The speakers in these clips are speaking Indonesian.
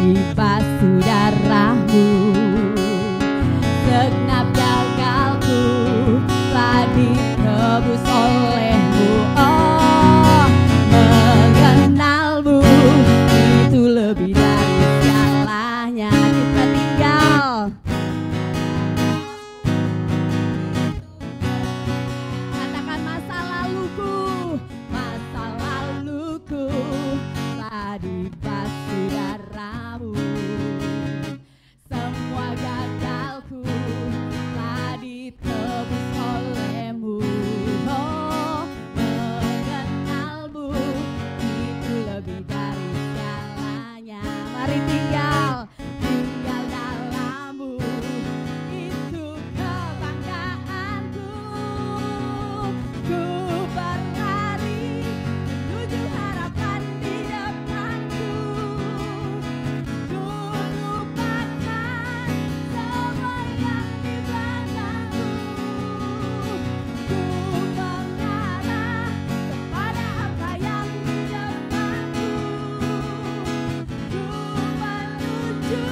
dibasuh darah-Mu. Segenap gagalku telah ditebus oleh-Mu. Oh, mengenal-Mu itu lebih dari segalanya. Kita tinggal katakan masa laluku telah dibasuh darah-Mu. Semua gagalku telah ditebus oleh-Mu. Oh, mengenal-Mu itu lebih dari segalanya. Mari tinggal dalam-Mu, itu kebanggaanku. Ku berlari menuju harapan di depanku. Ku lupakan semua yang di belakangku. Ku mengarah kepada apa yang di depanku. Ku menuju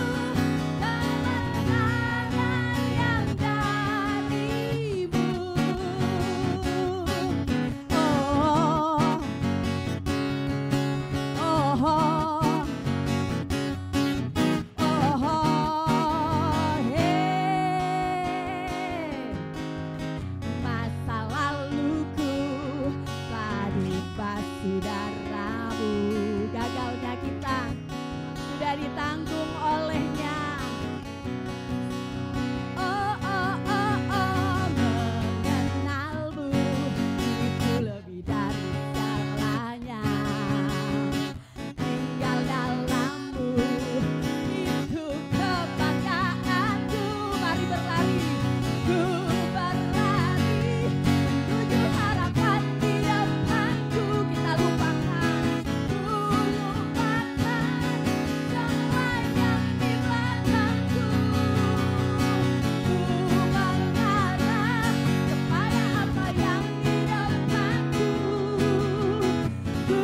kemenangan yang dari-Mu. Masa laluku telah dibasuh darah-Mu. Gagalnya kita sudah ditanggung oleh-Nya. Mengenal-Mu itu lebih dari segalanya. Tinggal dalam-Mu itu kebanggaanku. Mari berlari, ku berlari menuju harapan di depanku. Kita lupakan semua yang di belakangku. Ku mengarah kepada apa yang di depanku. Ku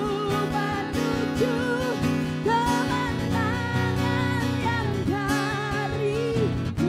menuju kemenangan yang dari-Mu.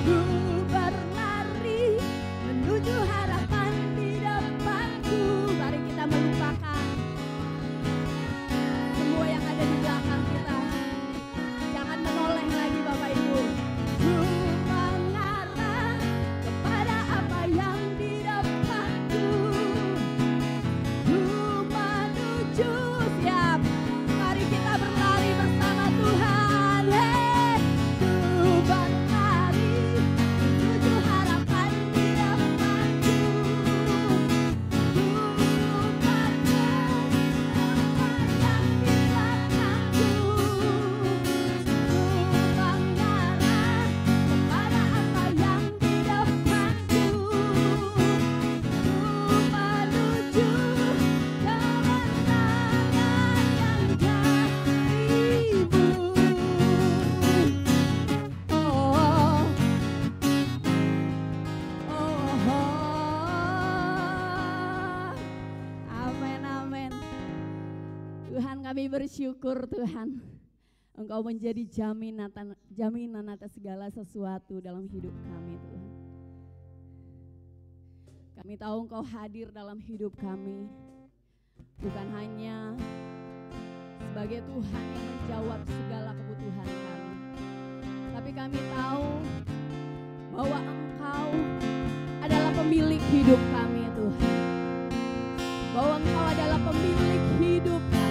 Ku berlari menuju harapan di depanku. Mari kita melupakan semua yang ada di belakang kita. Jangan menoleh lagi Bapak Ibu. Ku mengarah kepada apa yang di depanku. Ku menuju, siap. Mari kita berlari bersama Tuhan. Ku berlari menuju harapan di depanku. Ku lupakan semua yang di belakangku. Ku mengarah kepada apa yang di depanku. Ku menuju kemenangan yang dari-Mu. Amin, amin. Tuhan, kami bersyukur Tuhan, Engkau menjadi jaminan atas segala sesuatu dalam hidup kami Tuhan. Kami tahu Engkau hadir dalam hidup kami, bukan hanya sebagai Tuhan yang menjawab segala kebutuhan kami, tapi kami tahu bahwa Engkau adalah pemilik hidup kami Tuhan. Bahwa Engkau adalah pemilik hidup kami.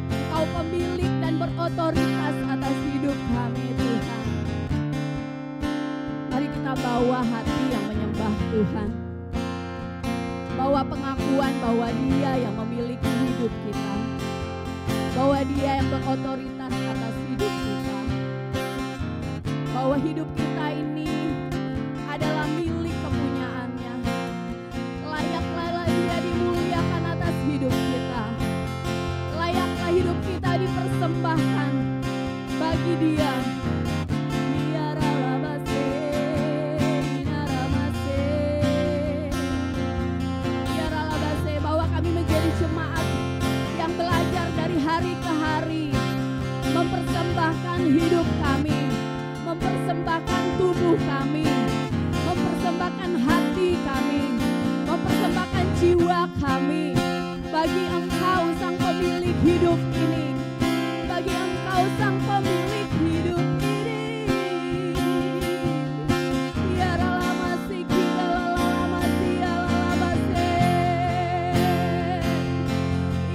Engkau pemilik dan berotoritas atas hidup kami Tuhan. Mari kita bawa hati yang menyembah Tuhan. Bawa Membawa pengakuan bahwa Dia yang memiliki hidup kita, bahwa Dia yang berotoritas atas hidup kita, bahwa hidup kita ini adalah milik kepunyaannya. Layaklah Dia dimuliakan atas hidup kita. Layaklah hidup kita dipersembahkan bagi Dia. Bahwa kami menjadi jemaat yang belajar dari hari ke hari, mempersembahkan hidup kami, mempersembahkan tubuh kami, mempersembahkan hati kami, mempersembahkan jiwa kami bagi Engkau Sang Pemilik hidup ini, bagi Engkau Sang Pemilik hidup ini. Ya Ralamasi, Kiralamasi, Alalamasi,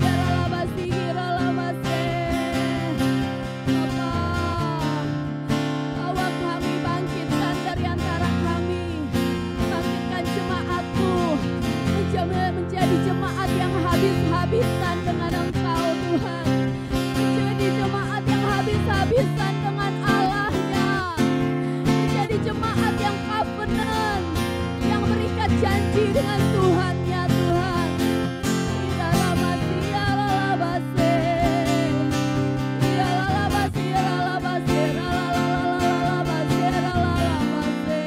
Ya Ralamasi, Kiralamasi. Bawa kami, bangkitkan dari antara kami, bangkitkan jemaat-Mu menjadi jemaat yang habis-habisan dengan Engkau Tuhan, menjadi jemaat yang habis-habisan dengan Allahnya, menjadi jemaat yang covenant, yang berikat janji dengan Tuhannya Tuhan. Iralamasi, Iralamasi, Iralamasi, Iralamasi, Iralamasi, Iralamasi.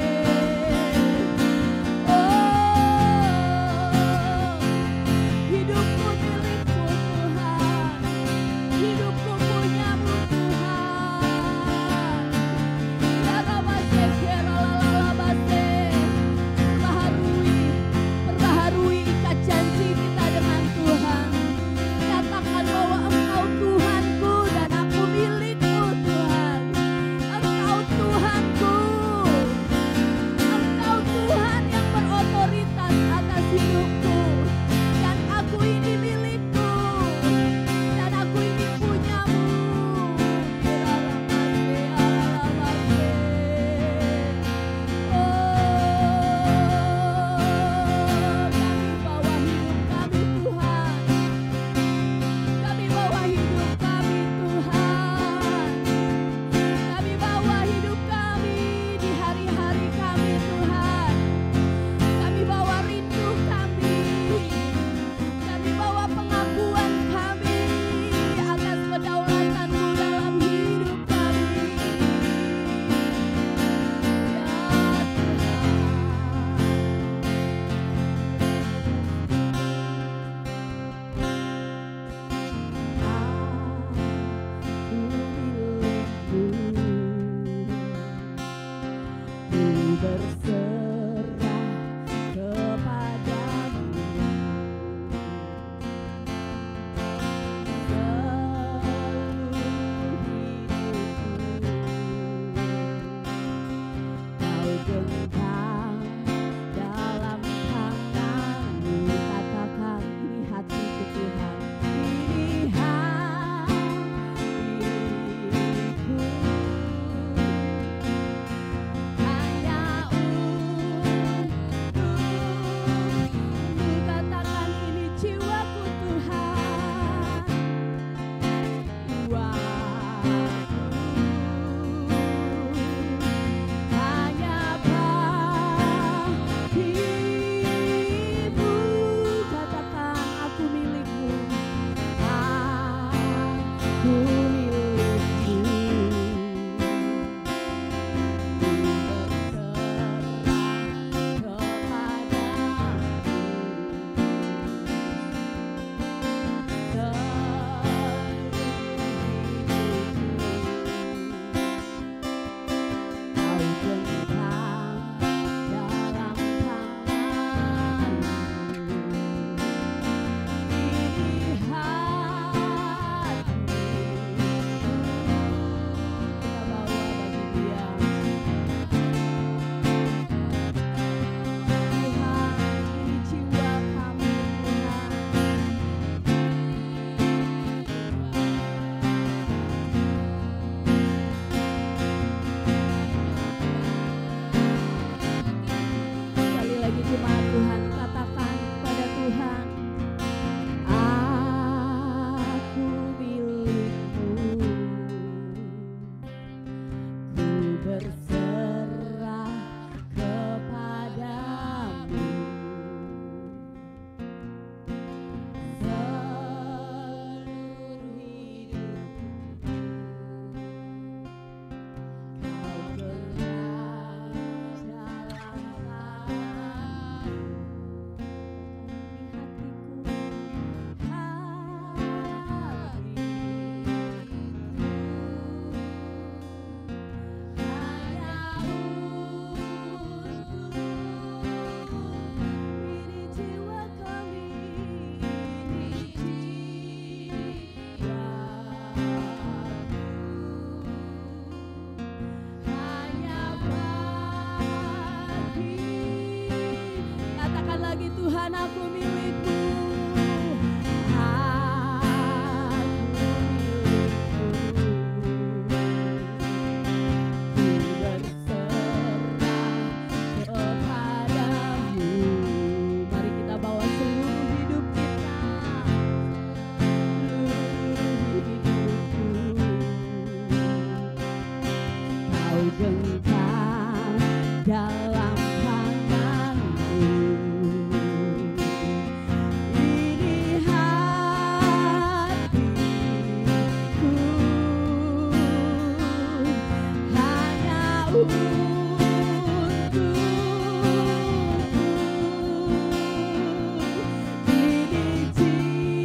Oh, hidupku milikmu Tuhan aku milikmu. Dalam tanganmu, ini hatiku hanya untukmu. Ini jiwaku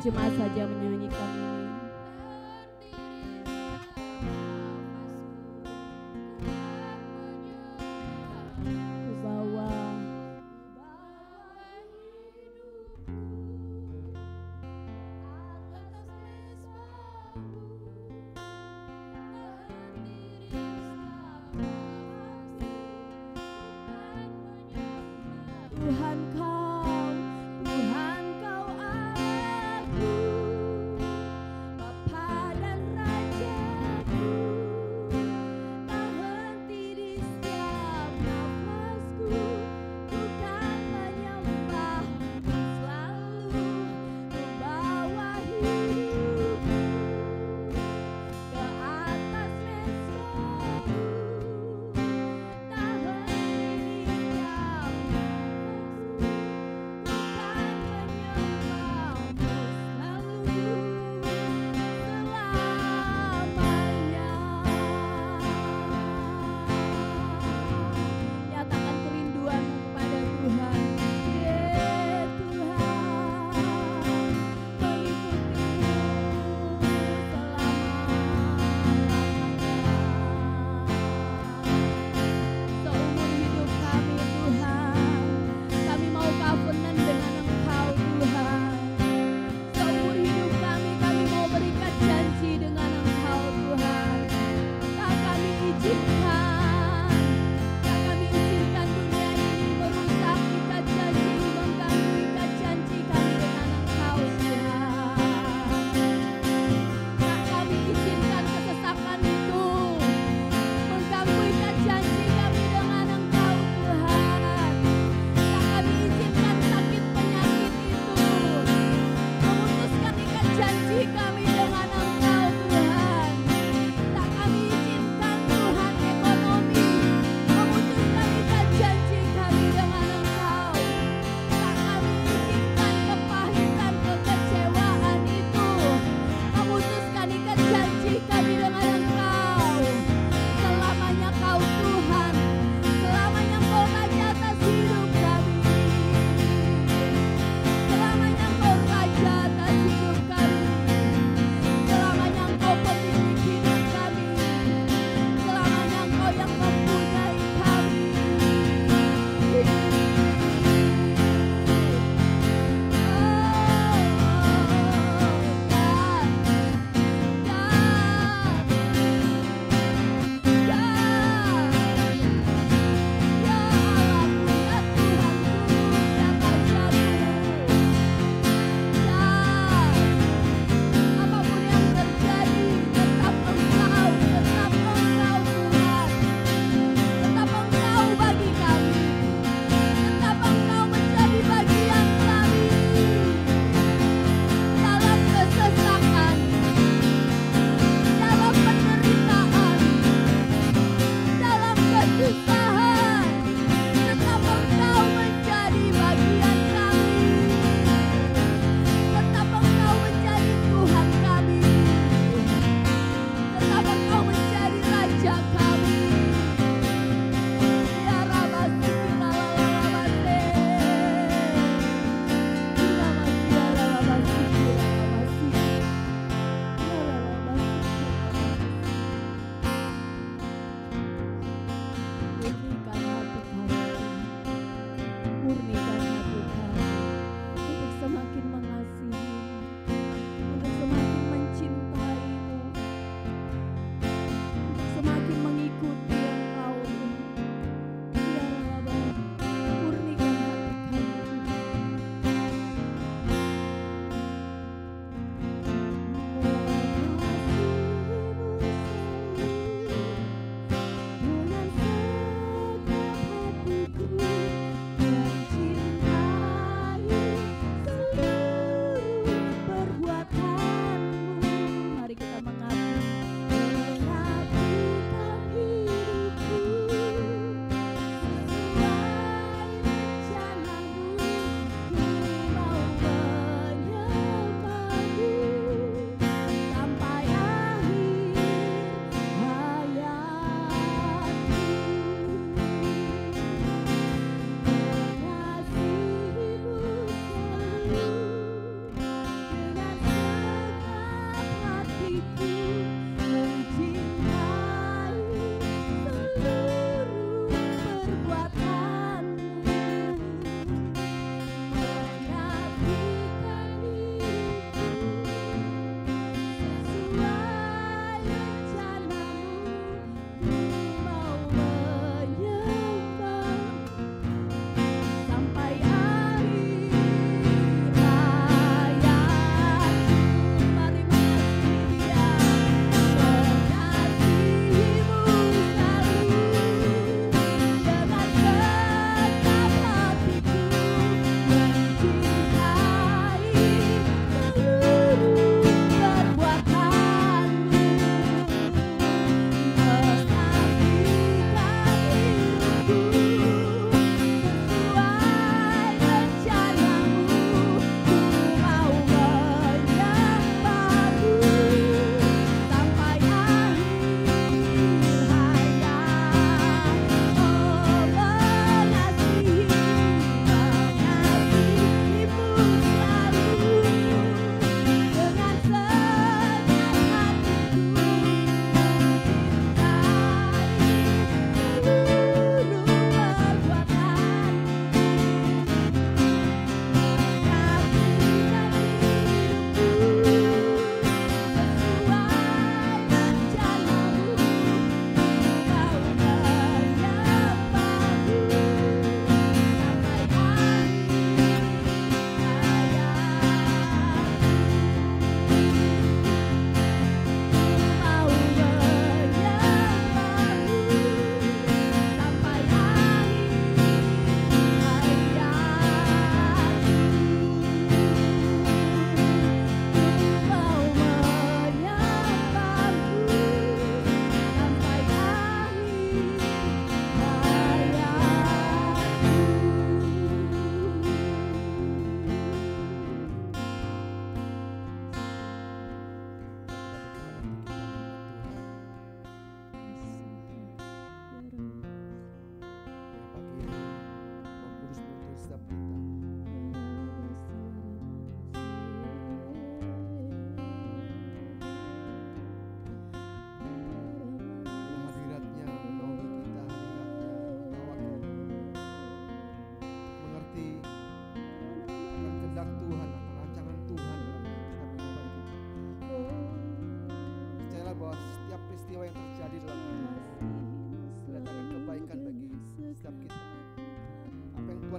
jemaat saja menyanyikan ini. Ku bawa Tuhan kau Allahku, Bapa dan Rajaku, tak henti di setiap nafasku, ku kan menyembahmu selalu, membawa hidupku ke atas mesramu, tak henti di setiap nafasku.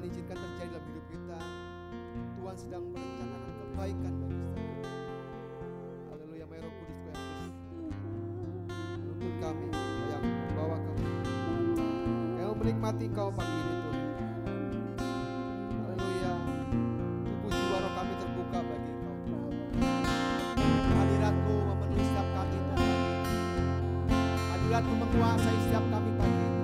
izinkan terjadi dalam hidup kita. Tuhan sedang merencanakan kebaikan bagi setiap kami. Haleluya, mari Roh Kudus Kau yang menuntun kami, yang membawa kami, yang menikmati Kau pagi ini Tuhan. Haleluya, tubuh jiwa roh kami terbuka bagi Kau. Hadirat-Mu memenuhi setiap kami Tuhan. Hadirat-Mu menguasai setiap kami pagi ini.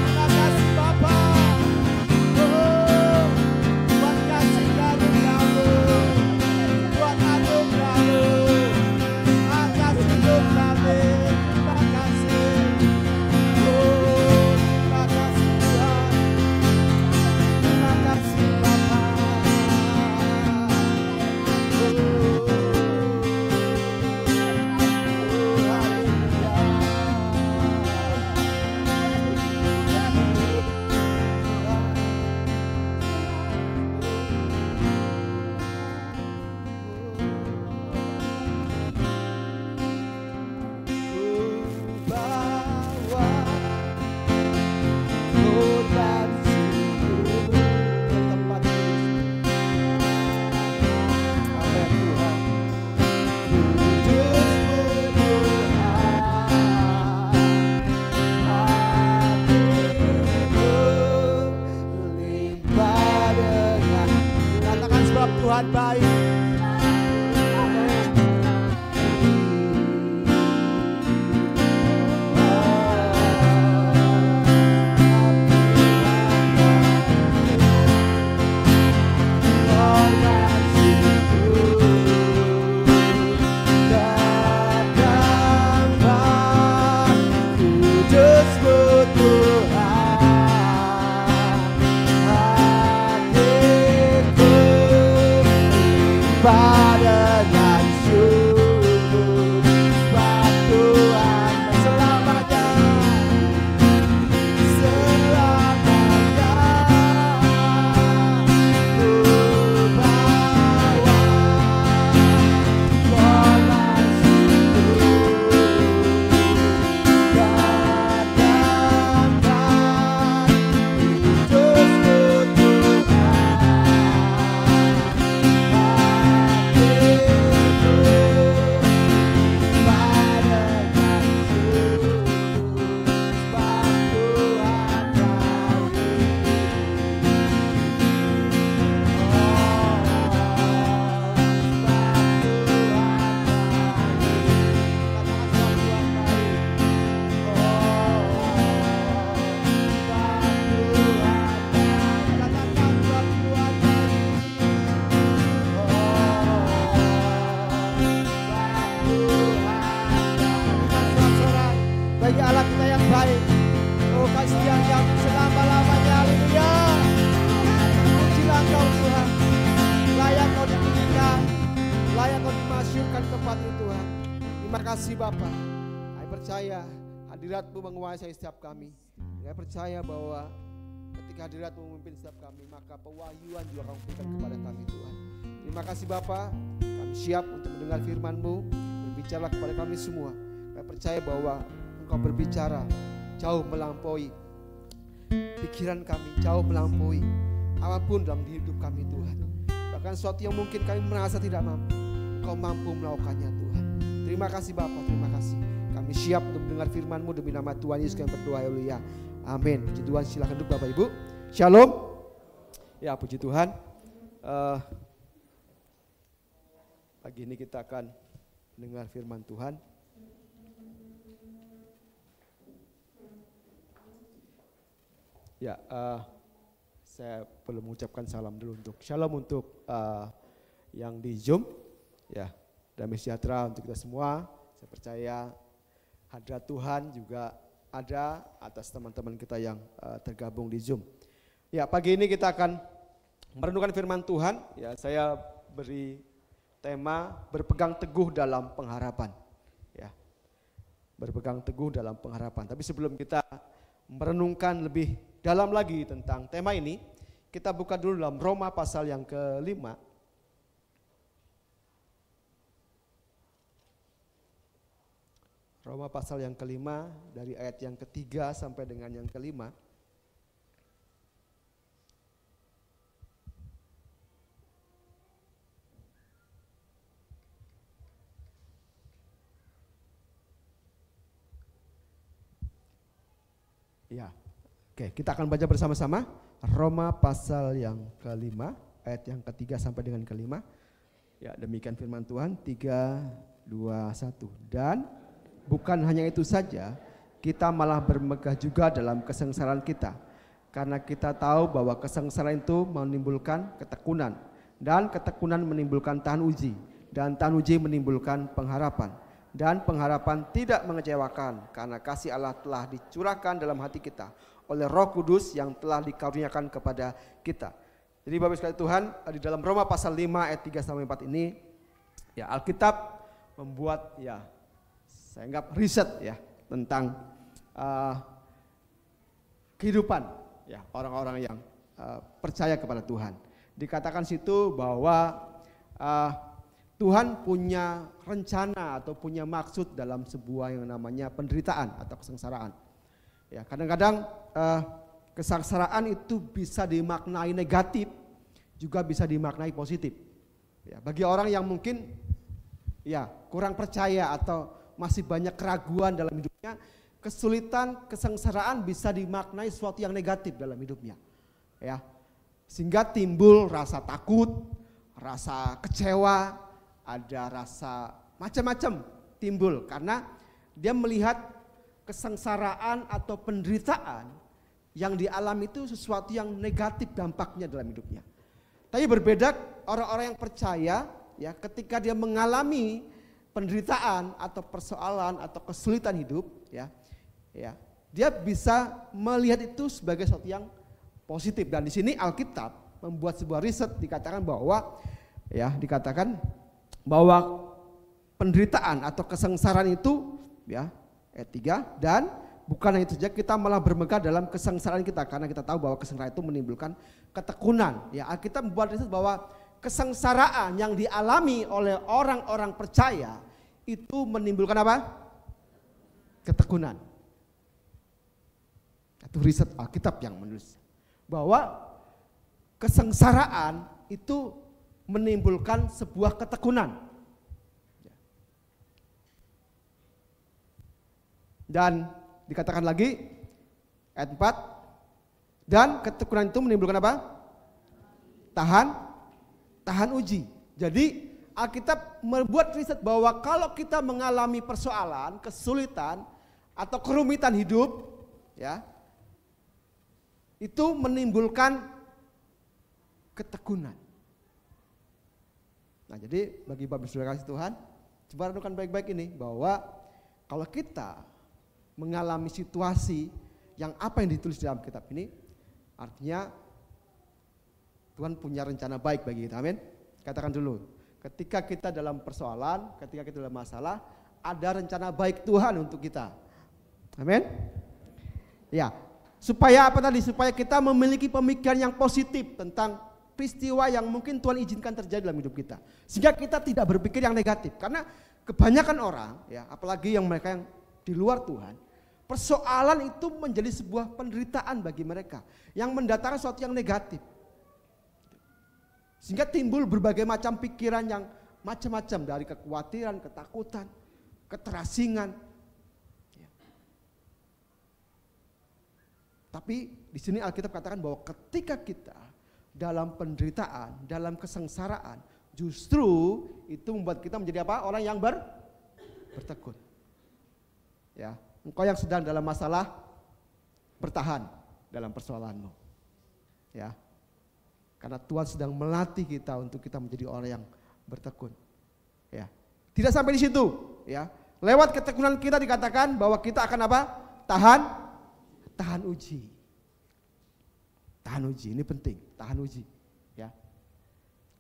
Terima kasih Bapa. dengan sungguh, sebab Tuhan selamanya, selamanya ku bawa bolas itu, katakan Yesusku bagi Allah kita yang baik. Oh, kasih yang selama-lamanya. Haleluya. Pujilah Engkau Tuhan. Layak Kau ditinggikan, layak Kau dimasyurkan tempat ini Tuhan. Terima kasih Bapa. Kami percaya hadirat-Mu menguasai setiap kami. Kami percaya bahwa ketika hadirat-Mu memimpin setiap kami, maka pewahyuan juga Kau berikan kepada kami Tuhan. Terima kasih Bapa. Kami siap untuk mendengar firman-Mu. Berbicara kepada kami semua. Kami percaya bahwa Engkau berbicara jauh melampaui pikiran kami, jauh melampaui apapun dalam hidup kami Tuhan. Bahkan sesuatu yang mungkin kami merasa tidak mampu, Engkau mampu melakukannya Tuhan. Terima kasih Bapa, terima kasih. Kami siap untuk mendengar firman-Mu demi nama Tuhan Yesus kami berdoa, haleluya. Amin. Puji Tuhan, silakan duduk Bapak Ibu. Shalom. Ya, puji Tuhan. Pagi ini kita akan mendengar firman Tuhan. Ya, saya perlu mengucapkan salam dulu untuk shalom untuk yang di Zoom, ya, damai sejahtera untuk kita semua. Saya percaya hadirat Tuhan juga ada atas teman-teman kita yang tergabung di Zoom. Ya, pagi ini kita akan merenungkan firman Tuhan. Ya, saya beri tema berpegang teguh dalam pengharapan. Ya, berpegang teguh dalam pengharapan. Tapi sebelum kita merenungkan lebih dalam lagi tentang tema ini, kita buka dulu dalam Roma pasal yang ke-5. Roma pasal yang ke-5 dari ayat yang ke-3 sampai dengan yang ke-5. Ya. Oke, kita akan baca bersama-sama Roma pasal yang ke-5 ayat yang ke-3 sampai dengan ke-5. Ya, demikian firman Tuhan. 3, 2, 1. Dan bukan hanya itu saja, kita malah bermegah juga dalam kesengsaraan kita, karena kita tahu bahwa kesengsaraan itu menimbulkan ketekunan, dan ketekunan menimbulkan tahan uji, dan tahan uji menimbulkan pengharapan. Dan pengharapan tidak mengecewakan, karena kasih Allah telah dicurahkan dalam hati kita oleh Roh Kudus yang telah dikaruniakan kepada kita. Jadi Bapak sekalian Tuhan, di dalam Roma pasal 5 ayat 3 sampai 4 ini, ya, Alkitab membuat, ya, saya anggap riset, ya, tentang kehidupan, ya, orang-orang yang percaya kepada Tuhan. Dikatakan situ bahwa Tuhan punya rencana atau punya maksud dalam sebuah yang namanya penderitaan atau kesengsaraan. Ya, kadang-kadang kesengsaraan itu bisa dimaknai negatif, juga bisa dimaknai positif. Ya, bagi orang yang mungkin, ya, kurang percaya atau masih banyak keraguan dalam hidupnya, kesulitan, kesengsaraan bisa dimaknai sesuatu yang negatif dalam hidupnya. Ya, sehingga timbul rasa takut, rasa kecewa, ada rasa macam-macam timbul karena dia melihat kesengsaraan atau penderitaan yang dialami itu sesuatu yang negatif dampaknya dalam hidupnya. Tapi berbeda orang-orang yang percaya, ya, ketika dia mengalami penderitaan atau persoalan atau kesulitan hidup, ya, dia bisa melihat itu sebagai sesuatu yang positif. Dan di sini Alkitab membuat sebuah riset, dikatakan bahwa ya dikatakan bahwa penderitaan atau kesengsaraan itu ya ayat 3, dan bukan hanya itu saja, kita malah bermegah dalam kesengsaraan kita karena kita tahu bahwa kesengsaraan itu menimbulkan ketekunan. Ya, kita membuat riset bahwa kesengsaraan yang dialami oleh orang-orang percaya itu menimbulkan apa? Ketekunan. Itu riset Alkitab yang menulis bahwa kesengsaraan itu menimbulkan sebuah ketekunan. Dan dikatakan lagi ayat 4, dan ketekunan itu menimbulkan apa? Tahan uji. Jadi Alkitab membuat riset bahwa kalau kita mengalami persoalan, kesulitan atau kerumitan hidup, ya, itu menimbulkan ketekunan. Nah, jadi bagi Bapak Saudara kasih Tuhan, coba renungkan baik-baik ini bahwa kalau kita mengalami situasi yang apa yang ditulis dalam kitab ini, artinya Tuhan punya rencana baik bagi kita. Amin. Katakan dulu, ketika kita dalam persoalan, ketika kita dalam masalah, ada rencana baik Tuhan untuk kita. Amin. Ya, supaya apa tadi? Supaya kita memiliki pemikiran yang positif tentang peristiwa yang mungkin Tuhan izinkan terjadi dalam hidup kita, sehingga kita tidak berpikir yang negatif. Karena kebanyakan orang, ya, apalagi yang mereka yang di luar Tuhan, persoalan itu menjadi sebuah penderitaan bagi mereka yang mendatangkan sesuatu yang negatif, sehingga timbul berbagai macam pikiran yang macam-macam, dari kekhawatiran, ketakutan, keterasingan. Tapi di sini Alkitab katakan bahwa ketika kita dalam penderitaan, dalam kesengsaraan, justru itu membuat kita menjadi apa? Orang yang bertekun. Ya, engkau yang sedang dalam masalah, bertahan dalam persoalanmu. Ya. Karena Tuhan sedang melatih kita untuk kita menjadi orang yang bertekun. Ya. Tidak sampai di situ, ya. Lewat ketekunan kita dikatakan bahwa kita akan apa? Tahan uji. Tahan uji, ini penting, tahan uji, ya.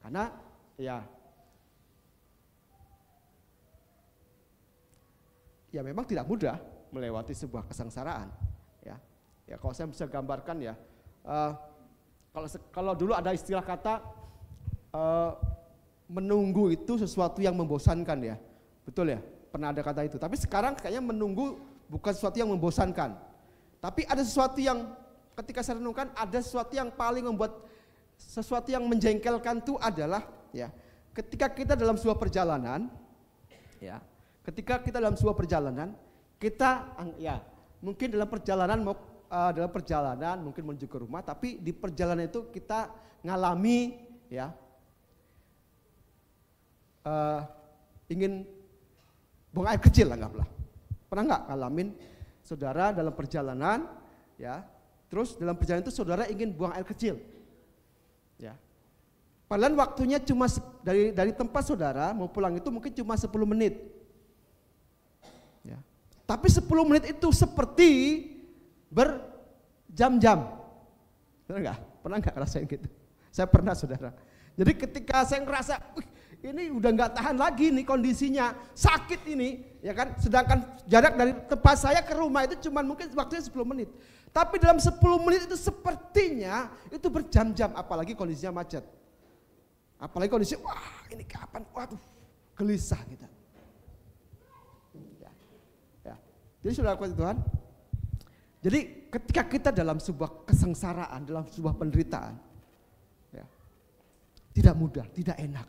Karena ya memang tidak mudah melewati sebuah kesengsaraan, ya. Ya, kalau saya bisa gambarkan, ya, kalau dulu ada istilah kata menunggu itu sesuatu yang membosankan, ya, betul ya, pernah ada kata itu. Tapi sekarang kayaknya menunggu bukan sesuatu yang membosankan, tapi ada sesuatu yang ketika saya renungkan, ada sesuatu yang paling membuat sesuatu yang menjengkelkan itu adalah, ya, ketika kita dalam sebuah perjalanan, ya. Ketika kita dalam sebuah perjalanan, kita ya mungkin dalam perjalanan mungkin menuju ke rumah, tapi di perjalanan itu kita ngalami, ya, ingin buang air kecil, anggaplah. Pernah nggak ngalamin saudara dalam perjalanan, ya, terus dalam perjalanan itu saudara ingin buang air kecil, ya. Padahal waktunya cuma dari tempat saudara mau pulang itu mungkin cuma 10 menit. Ya. Tapi 10 menit itu seperti berjam-jam. Benar nggak? Pernah nggak ngerasain gitu? Saya pernah, saudara. Jadi ketika saya ngerasa, ini udah nggak tahan lagi nih kondisinya, sakit ini, ya kan? Sedangkan jarak dari tempat saya ke rumah itu cuma mungkin waktunya 10 menit. Tapi dalam 10 menit itu sepertinya itu berjam-jam, apalagi kondisinya macet. Apalagi kondisi, wah ini kapan, waduh, gelisah kita. Ya. Jadi saudara kasih Tuhan, jadi ketika kita dalam sebuah kesengsaraan, dalam sebuah penderitaan, ya, tidak mudah, tidak enak.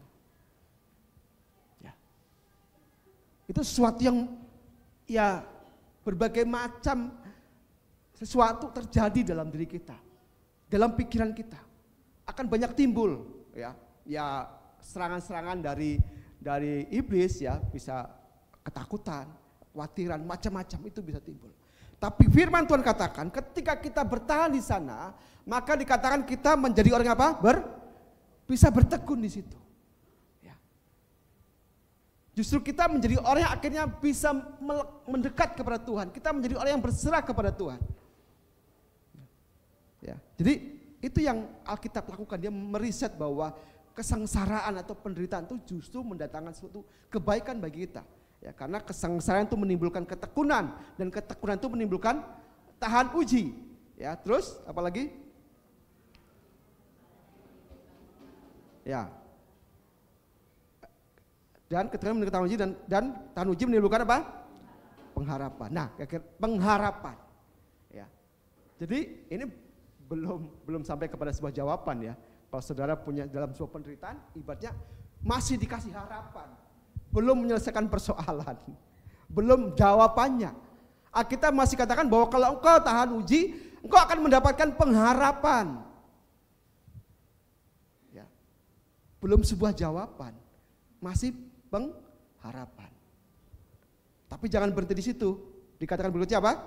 Ya. Itu sesuatu yang, ya, berbagai macam sesuatu terjadi dalam diri kita, dalam pikiran kita, akan banyak timbul, ya. Ya, serangan-serangan dari iblis, ya, bisa ketakutan, kekhawatiran, macam-macam itu bisa timbul. Tapi firman Tuhan katakan ketika kita bertahan di sana, maka dikatakan kita menjadi orang apa? Bisa bertekun di situ. Ya. Justru kita menjadi orang yang akhirnya bisa mendekat kepada Tuhan. Kita menjadi orang yang berserah kepada Tuhan. Ya. Jadi itu yang Alkitab lakukan, dia meriset bahwa kesengsaraan atau penderitaan itu justru mendatangkan suatu kebaikan bagi kita. Ya, karena kesengsaraan itu menimbulkan ketekunan, dan ketekunan itu menimbulkan tahan uji. Ya, terus apalagi? Ya. Dan ketika menimbulkan tahan uji dan tahan uji menimbulkan apa? Pengharapan. Nah, pengharapan. Ya. Jadi ini belum sampai kepada sebuah jawaban ya. Kalau saudara punya dalam sebuah penderitaan, ibaratnya masih dikasih harapan, belum menyelesaikan persoalan, belum jawabannya. Kita masih katakan bahwa kalau engkau tahan uji, engkau akan mendapatkan pengharapan. Ya. Belum sebuah jawaban, masih pengharapan. Tapi jangan berhenti di situ. Dikatakan berikutnya apa?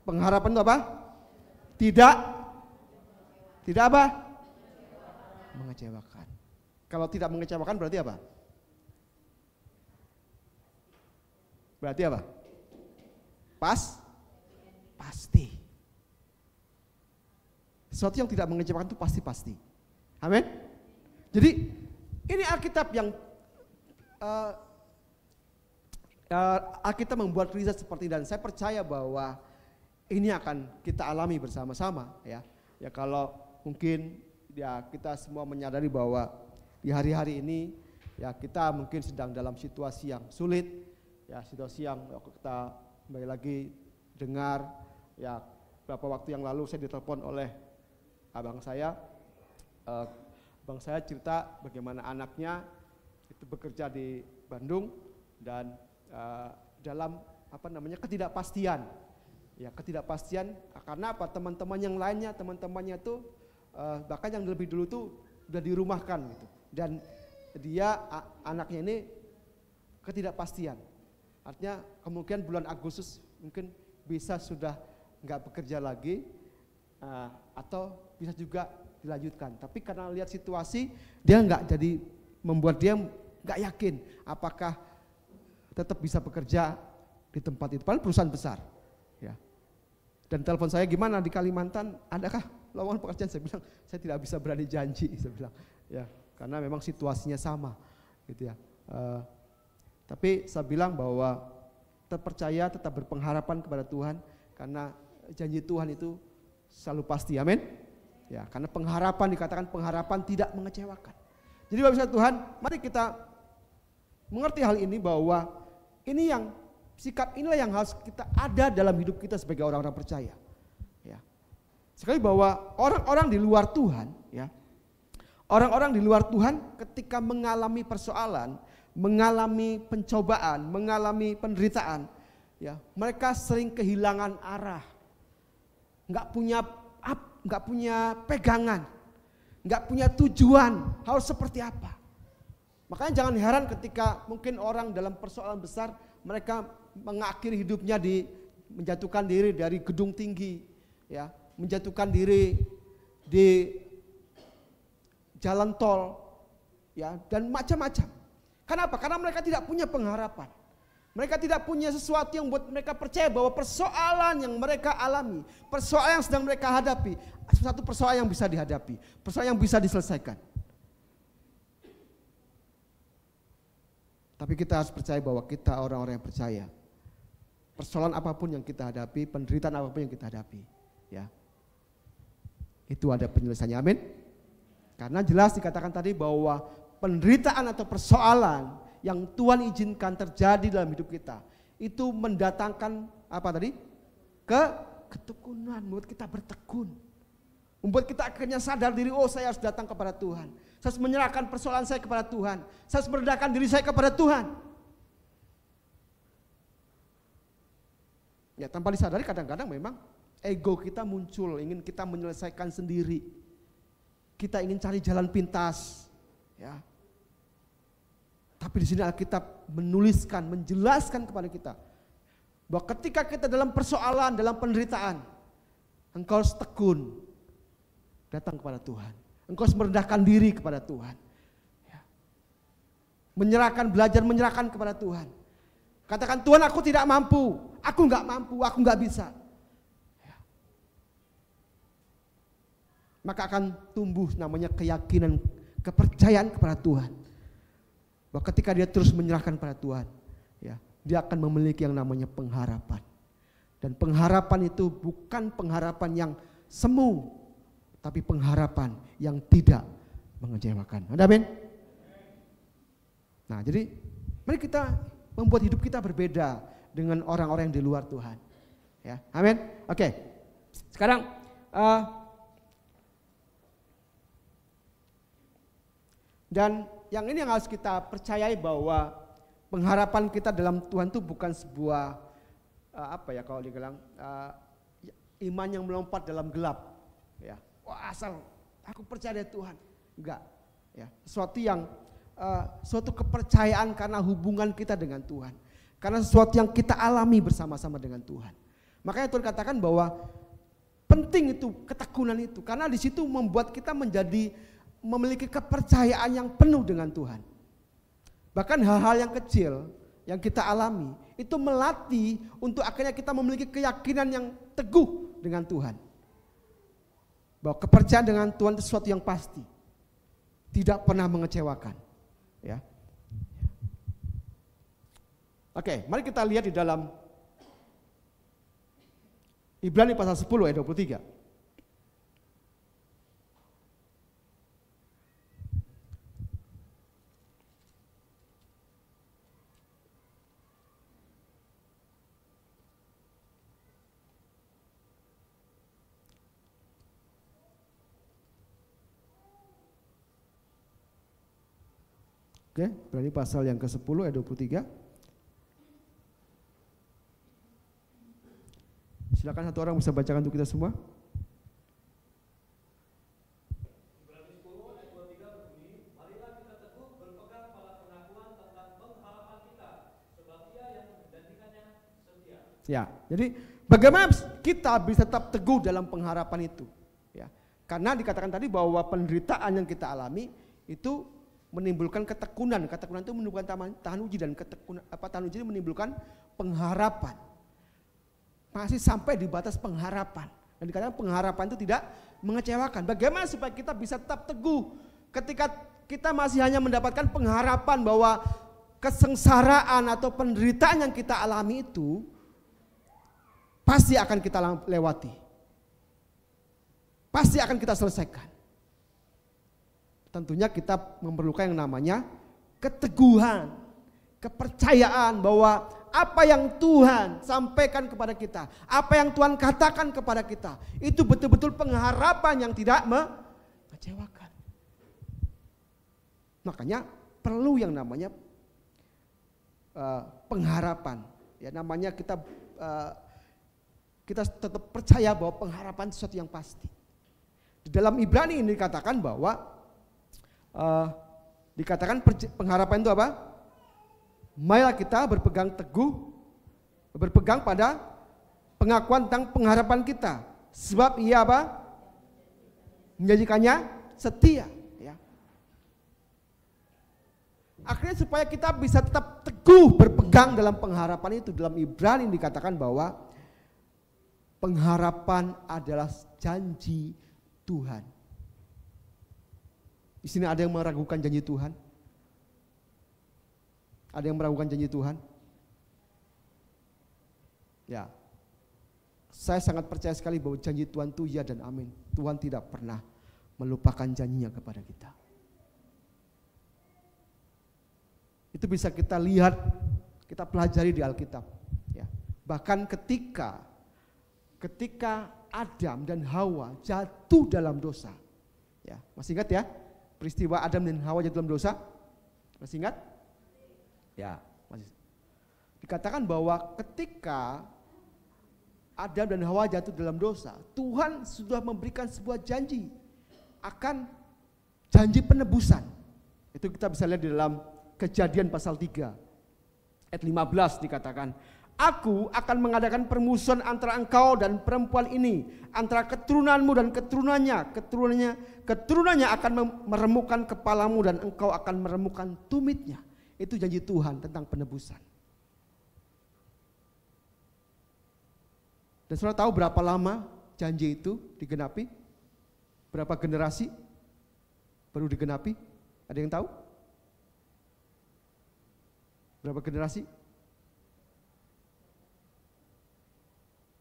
Pengharapan itu apa? Tidak apa? Mengecewakan. Kalau tidak mengecewakan berarti apa? Berarti apa? Pasti. Sesuatu yang tidak mengecewakan itu pasti. Amin. Jadi ini Alkitab yang Alkitab membuat riset seperti, dan saya percaya bahwa ini akan kita alami bersama-sama ya. Ya kalau mungkin ya kita semua menyadari bahwa di hari-hari ini ya kita mungkin sedang dalam situasi yang sulit, ya situasi yang kita kembali lagi dengar ya beberapa waktu yang lalu saya ditelepon oleh abang saya cerita bagaimana anaknya itu bekerja di Bandung dan dalam ketidakpastian. Ya ketidakpastian karena apa, teman-temannya itu bahkan yang lebih dulu tuh udah dirumahkan gitu, dan dia anaknya ini ketidakpastian, artinya kemungkinan bulan Agustus mungkin bisa sudah nggak bekerja lagi atau bisa juga dilanjutkan, tapi karena lihat situasi dia nggak, jadi membuat dia nggak yakin apakah tetap bisa bekerja di tempat itu, padahal perusahaan besar. Ya. Dan telepon saya, gimana di Kalimantan, adakah lowongan pekerjaan? Saya bilang saya tidak bisa berani janji, saya bilang ya karena memang situasinya sama gitu ya. Tapi saya bilang bahwa terpercaya, tetap berpengharapan kepada Tuhan karena janji Tuhan itu selalu pasti, amin. Ya karena pengharapan, dikatakan pengharapan tidak mengecewakan. Jadi Bapak Tuhan, mari kita mengerti hal ini bahwa ini yang sikap inilah yang harus kita ada dalam hidup kita sebagai orang-orang percaya. Ya. Sekali bahwa orang-orang di luar Tuhan, ya, orang-orang di luar Tuhan ketika mengalami persoalan, mengalami pencobaan, mengalami penderitaan, ya, mereka sering kehilangan arah, nggak punya pegangan, nggak punya tujuan harus seperti apa. Makanya jangan heran ketika mungkin orang dalam persoalan besar mereka mengakhiri hidupnya menjatuhkan diri dari gedung tinggi, ya, menjatuhkan diri di jalan tol, ya, dan macam-macam. Kenapa? Karena mereka tidak punya pengharapan. Mereka tidak punya sesuatu yang buat mereka percaya bahwa persoalan yang mereka alami, persoalan yang sedang mereka hadapi, satu persoalan yang bisa dihadapi, persoalan yang bisa diselesaikan. Tapi kita harus percaya bahwa kita orang-orang yang percaya. Persoalan apapun yang kita hadapi, penderitaan apapun yang kita hadapi, ya, itu ada penyelesaiannya, amin. Karena jelas dikatakan tadi bahwa penderitaan atau persoalan yang Tuhan izinkan terjadi dalam hidup kita, itu mendatangkan apa tadi? Ketekunan, membuat kita bertekun. Membuat kita akhirnya sadar diri, oh saya harus datang kepada Tuhan. Saya harus menyerahkan persoalan saya kepada Tuhan. Saya harus merendahkan diri saya kepada Tuhan. Ya tanpa disadari kadang-kadang memang ego kita muncul, ingin kita menyelesaikan sendiri. Kita ingin cari jalan pintas, ya. Tapi di sini Alkitab menuliskan, menjelaskan kepada kita bahwa ketika kita dalam persoalan, dalam penderitaan, engkau harus tekun datang kepada Tuhan. Engkau harus merendahkan diri kepada Tuhan, ya. Belajar menyerahkan kepada Tuhan. Katakan, Tuhan aku tidak mampu, aku nggak bisa. Ya. Maka akan tumbuh namanya keyakinan kepercayaan kepada Tuhan. Bahwa ketika dia terus menyerahkan pada Tuhan, ya, dia akan memiliki yang namanya pengharapan. Dan pengharapan itu bukan pengharapan yang semu, tapi pengharapan yang tidak mengecewakan. Amin. Nah, jadi mari kita membuat hidup kita berbeda dengan orang-orang yang di luar Tuhan. Ya, amin. Oke. Sekarang dan yang ini yang harus kita percayai bahwa pengharapan kita dalam Tuhan itu bukan sebuah kalau dibilang iman yang melompat dalam gelap. Ya, wah asal aku percaya dengan Tuhan. Enggak. Ya, suatu kepercayaan karena hubungan kita dengan Tuhan. Karena sesuatu yang kita alami bersama-sama dengan Tuhan. Makanya Tuhan katakan bahwa penting itu ketekunan itu, karena di situ membuat kita memiliki kepercayaan yang penuh dengan Tuhan. Bahkan hal-hal yang kecil yang kita alami itu melatih untuk akhirnya kita memiliki keyakinan yang teguh dengan Tuhan. Bahwa kepercayaan dengan Tuhan itu sesuatu yang pasti, tidak pernah mengecewakan. Ya. Oke, mari kita lihat di dalam Ibrani pasal 10 ayat 23. Oke, Ibrani pasal yang ke-10 ayat 23. Silakan satu orang bisa bacakan untuk kita semua. Ibrani 10 ayat 23 berbunyi, marilah kita teguh berpegang pada pengakuan tentang pengharapan kita, sebab Ia yang menjanjikannya setia. Ya, jadi bagaimana kita bisa tetap teguh dalam pengharapan itu? Ya, karena dikatakan tadi bahwa penderitaan yang kita alami itu menimbulkan ketekunan. Ketekunan itu menimbulkan tahan uji, dan tahan uji itu menimbulkan pengharapan. Masih sampai di batas pengharapan. Dan dikatakan pengharapan itu tidak mengecewakan. Bagaimana supaya kita bisa tetap teguh ketika kita masih hanya mendapatkan pengharapan bahwa kesengsaraan atau penderitaan yang kita alami itu pasti akan kita lewati. Pasti akan kita selesaikan. Tentunya kita memerlukan yang namanya keteguhan, kepercayaan bahwa apa yang Tuhan sampaikan kepada kita, apa yang Tuhan katakan kepada kita, itu betul-betul pengharapan yang tidak mengecewakan. Makanya perlu yang namanya pengharapan. Ya, namanya kita tetap percaya bahwa pengharapan sesuatu yang pasti. Di dalam Ibrani ini dikatakan bahwa pengharapan itu apa? Marilah kita berpegang teguh, berpegang pada pengakuan tentang pengharapan kita, sebab Ia apa? Menjanjikannya setia. Ya. Akhirnya supaya kita bisa tetap teguh berpegang dalam pengharapan itu, dalam Ibrani dikatakan bahwa pengharapan adalah janji Tuhan. Di sini ada yang meragukan janji Tuhan? Ada yang meragukan janji Tuhan? Ya, saya sangat percaya sekali bahwa janji Tuhan itu ya dan amin. Tuhan tidak pernah melupakan janjinya kepada kita. Itu bisa kita lihat, kita pelajari di Alkitab. Ya, bahkan ketika Adam dan Hawa jatuh dalam dosa, ya, masih ingat ya peristiwa Adam dan Hawa jatuh dalam dosa? Masih ingat? Ya, masih. Dikatakan bahwa ketika Adam dan Hawa jatuh dalam dosa, Tuhan sudah memberikan sebuah janji akan janji penebusan. Itu kita bisa lihat di dalam Kejadian pasal 3 ayat 15 dikatakan, Aku akan mengadakan permusuhan antara engkau dan perempuan ini, antara keturunanmu dan keturunannya akan meremukkan kepalamu dan engkau akan meremukkan tumitnya. Itu janji Tuhan tentang penebusan. Dan saudara tahu berapa lama janji itu digenapi? Berapa generasi baru digenapi? Ada yang tahu? Berapa generasi?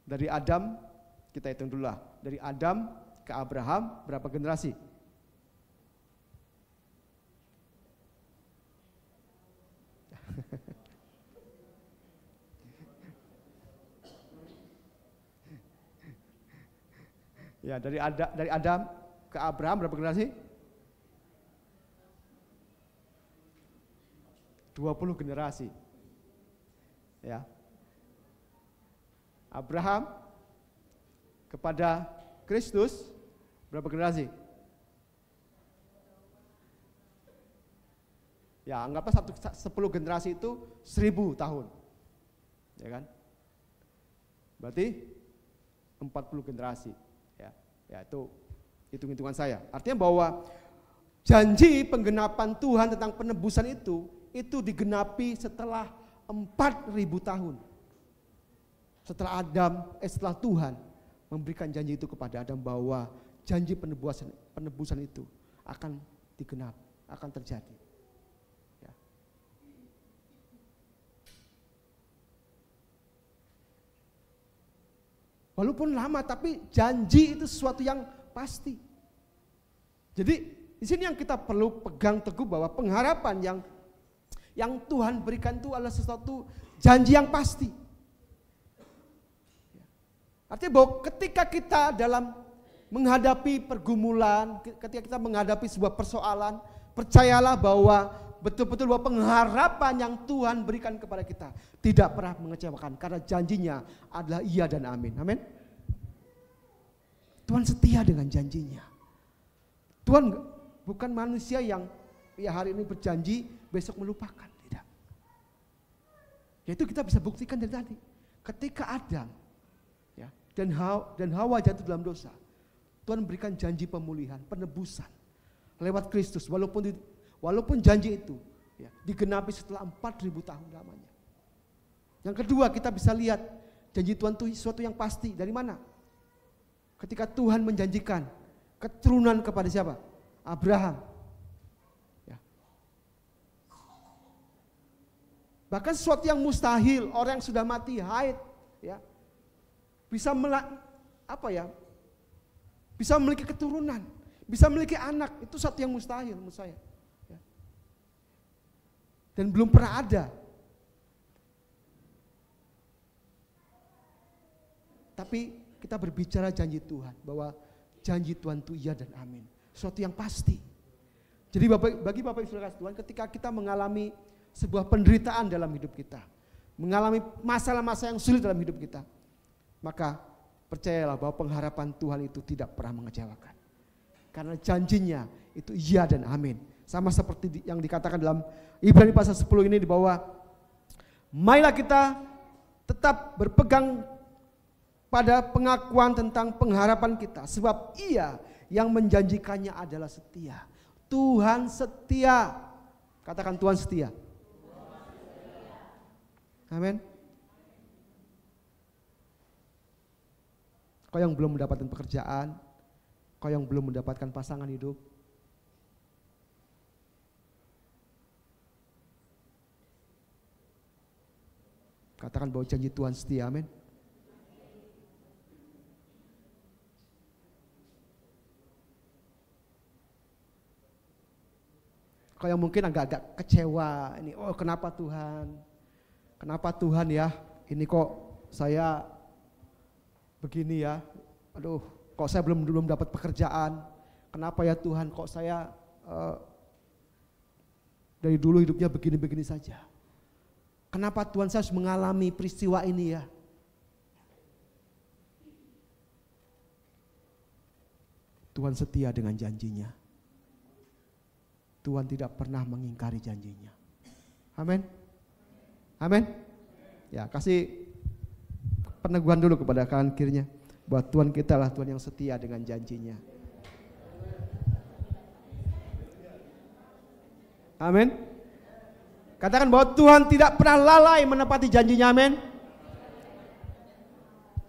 Dari Adam, kita hitung dulu lah. Dari Adam ke Abraham, berapa generasi? Ya, dari Adam ke Abraham berapa generasi? 20 generasi. Ya. Abraham kepada Kristus berapa generasi? Ya, anggaplah 10 generasi itu 1000 tahun. Ya kan? Berarti 40 generasi. Ya, itu hitung-hitungan saya. Artinya bahwa janji penggenapan Tuhan tentang penebusan itu digenapi setelah 4000 tahun. Setelah Tuhan memberikan janji itu kepada Adam bahwa janji penebusan itu akan digenap, akan terjadi. Ya. Walaupun lama, tapi janji itu sesuatu yang pasti. Jadi di sini yang kita perlu pegang teguh bahwa pengharapan yang Tuhan berikan itu adalah sesuatu janji yang pasti. Artinya bahwa ketika kita dalam menghadapi pergumulan, ketika kita menghadapi sebuah persoalan, percayalah bahwa betul-betul bahwa pengharapan yang Tuhan berikan kepada kita tidak pernah mengecewakan, karena janjinya adalah iya dan amin. Amin. Tuhan setia dengan janjinya. Tuhan bukan manusia yang ya hari ini berjanji besok melupakan, tidak. Yaitu kita bisa buktikan dari tadi. Ketika Adam ya, dan Hawa jatuh dalam dosa, Tuhan berikan janji pemulihan, penebusan lewat Kristus. Walaupun janji itu ya, digenapi setelah 4000 tahun lamanya. Yang kedua, kita bisa lihat janji Tuhan itu sesuatu yang pasti. Dari mana? Ketika Tuhan menjanjikan keturunan kepada siapa? Abraham. Ya. Bahkan sesuatu yang mustahil, orang yang sudah mati haid, ya, bisa bisa memiliki keturunan, bisa memiliki anak, itu satu yang mustahil menurut saya. Ya. Dan belum pernah ada. Tapi kita berbicara janji Tuhan, bahwa janji Tuhan itu iya dan amin. Sesuatu yang pasti. Jadi bagi Bapak Ibu Saudara Tuhan, ketika kita mengalami sebuah penderitaan dalam hidup kita, mengalami masalah-masalah yang sulit dalam hidup kita, maka percayalah bahwa pengharapan Tuhan itu tidak pernah mengecewakan. Karena janjinya itu iya dan amin. Sama seperti yang dikatakan dalam Ibrani pasal 10 ini, di bawah, marilah kita tetap berpegang pada pengakuan tentang pengharapan kita, sebab Ia yang menjanjikannya adalah setia. Tuhan setia. Katakan Tuhan setia. Amin. Kau yang belum mendapatkan pekerjaan, kau yang belum mendapatkan pasangan hidup, katakan bahwa janji Tuhan setia. Amin. Kau yang mungkin agak-agak kecewa, ini kenapa Tuhan ya, ini kok saya begini ya, aduh kok saya belum dapat pekerjaan, kenapa ya Tuhan kok saya dari dulu hidupnya begini-begini saja, kenapa Tuhan saya harus mengalami peristiwa ini ya. Tuhan setia dengan janjinya. Tuhan tidak pernah mengingkari janjinya. Amin. Amin. Ya, kasih peneguhan dulu kepada kanan kirinya bahwa Tuhan kita lah Tuhan yang setia dengan janjinya. Amin. Katakan bahwa Tuhan tidak pernah lalai menepati janjinya. Amin.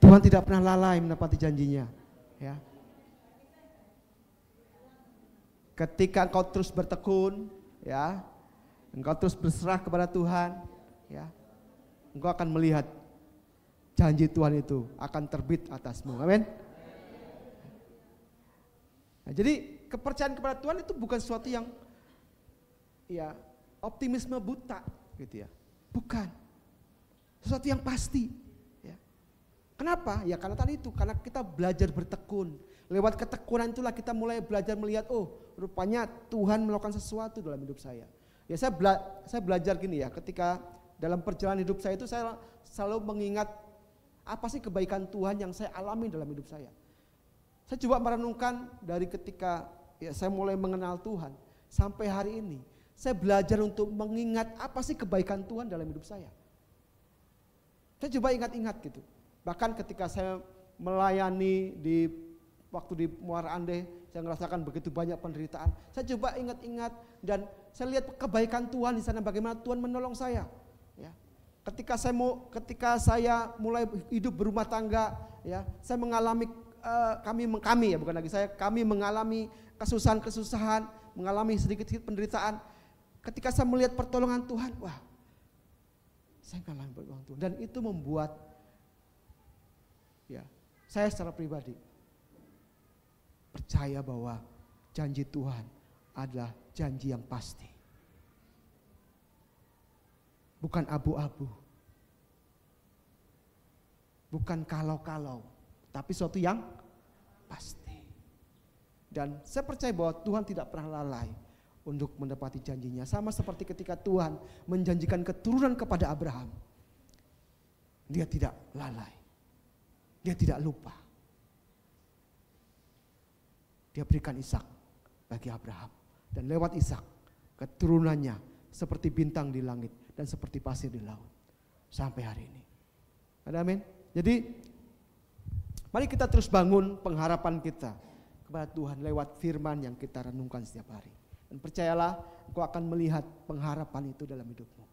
Tuhan tidak pernah lalai menepati janjinya. Ya. ketika engkau terus bertekun, ya, engkau terus berserah kepada Tuhan, ya, engkau akan melihat janji Tuhan itu akan terbit atasmu. Amin. Nah, jadi kepercayaan kepada Tuhan itu bukan sesuatu yang ya optimisme buta gitu ya. Bukan. Sesuatu yang pasti, ya. Kenapa? Ya karena tadi itu, karena kita belajar bertekun. Lewat ketekunan itulah kita mulai belajar melihat, oh rupanya Tuhan melakukan sesuatu dalam hidup saya. Ya saya belajar gini ya, ketika dalam perjalanan hidup saya itu saya selalu mengingat apa sih kebaikan Tuhan yang saya alami dalam hidup saya. Saya coba merenungkan dari ketika ya saya mulai mengenal Tuhan sampai hari ini. Saya belajar untuk mengingat apa sih kebaikan Tuhan dalam hidup saya. Saya coba ingat-ingat gitu. Bahkan ketika saya melayani waktu di Muara Ande, saya merasakan begitu banyak penderitaan. Saya coba ingat-ingat dan saya lihat kebaikan Tuhan di sana, bagaimana Tuhan menolong saya. Ya. Ketika saya mulai hidup berumah tangga, ya, saya mengalami kami mengalami kesusahan, mengalami sedikit-sedikit penderitaan. Ketika saya melihat pertolongan Tuhan, wah, saya mengalami pertolongan Tuhan, dan itu membuat ya saya secara pribadi percaya bahwa janji Tuhan adalah janji yang pasti, bukan abu-abu, bukan kalau-kalau, tapi sesuatu yang pasti. Dan saya percaya bahwa Tuhan tidak pernah lalai untuk mendapati janjinya. Sama seperti ketika Tuhan menjanjikan keturunan kepada Abraham. Dia tidak lalai. Dia tidak lupa. Dia berikan Ishak bagi Abraham. Dan lewat Ishak, keturunannya seperti bintang di langit dan seperti pasir di laut. Sampai hari ini. Amin. Jadi mari kita terus bangun pengharapan kita kepada Tuhan lewat firman yang kita renungkan setiap hari. Dan percayalah, engkau akan melihat pengharapan itu dalam hidupmu.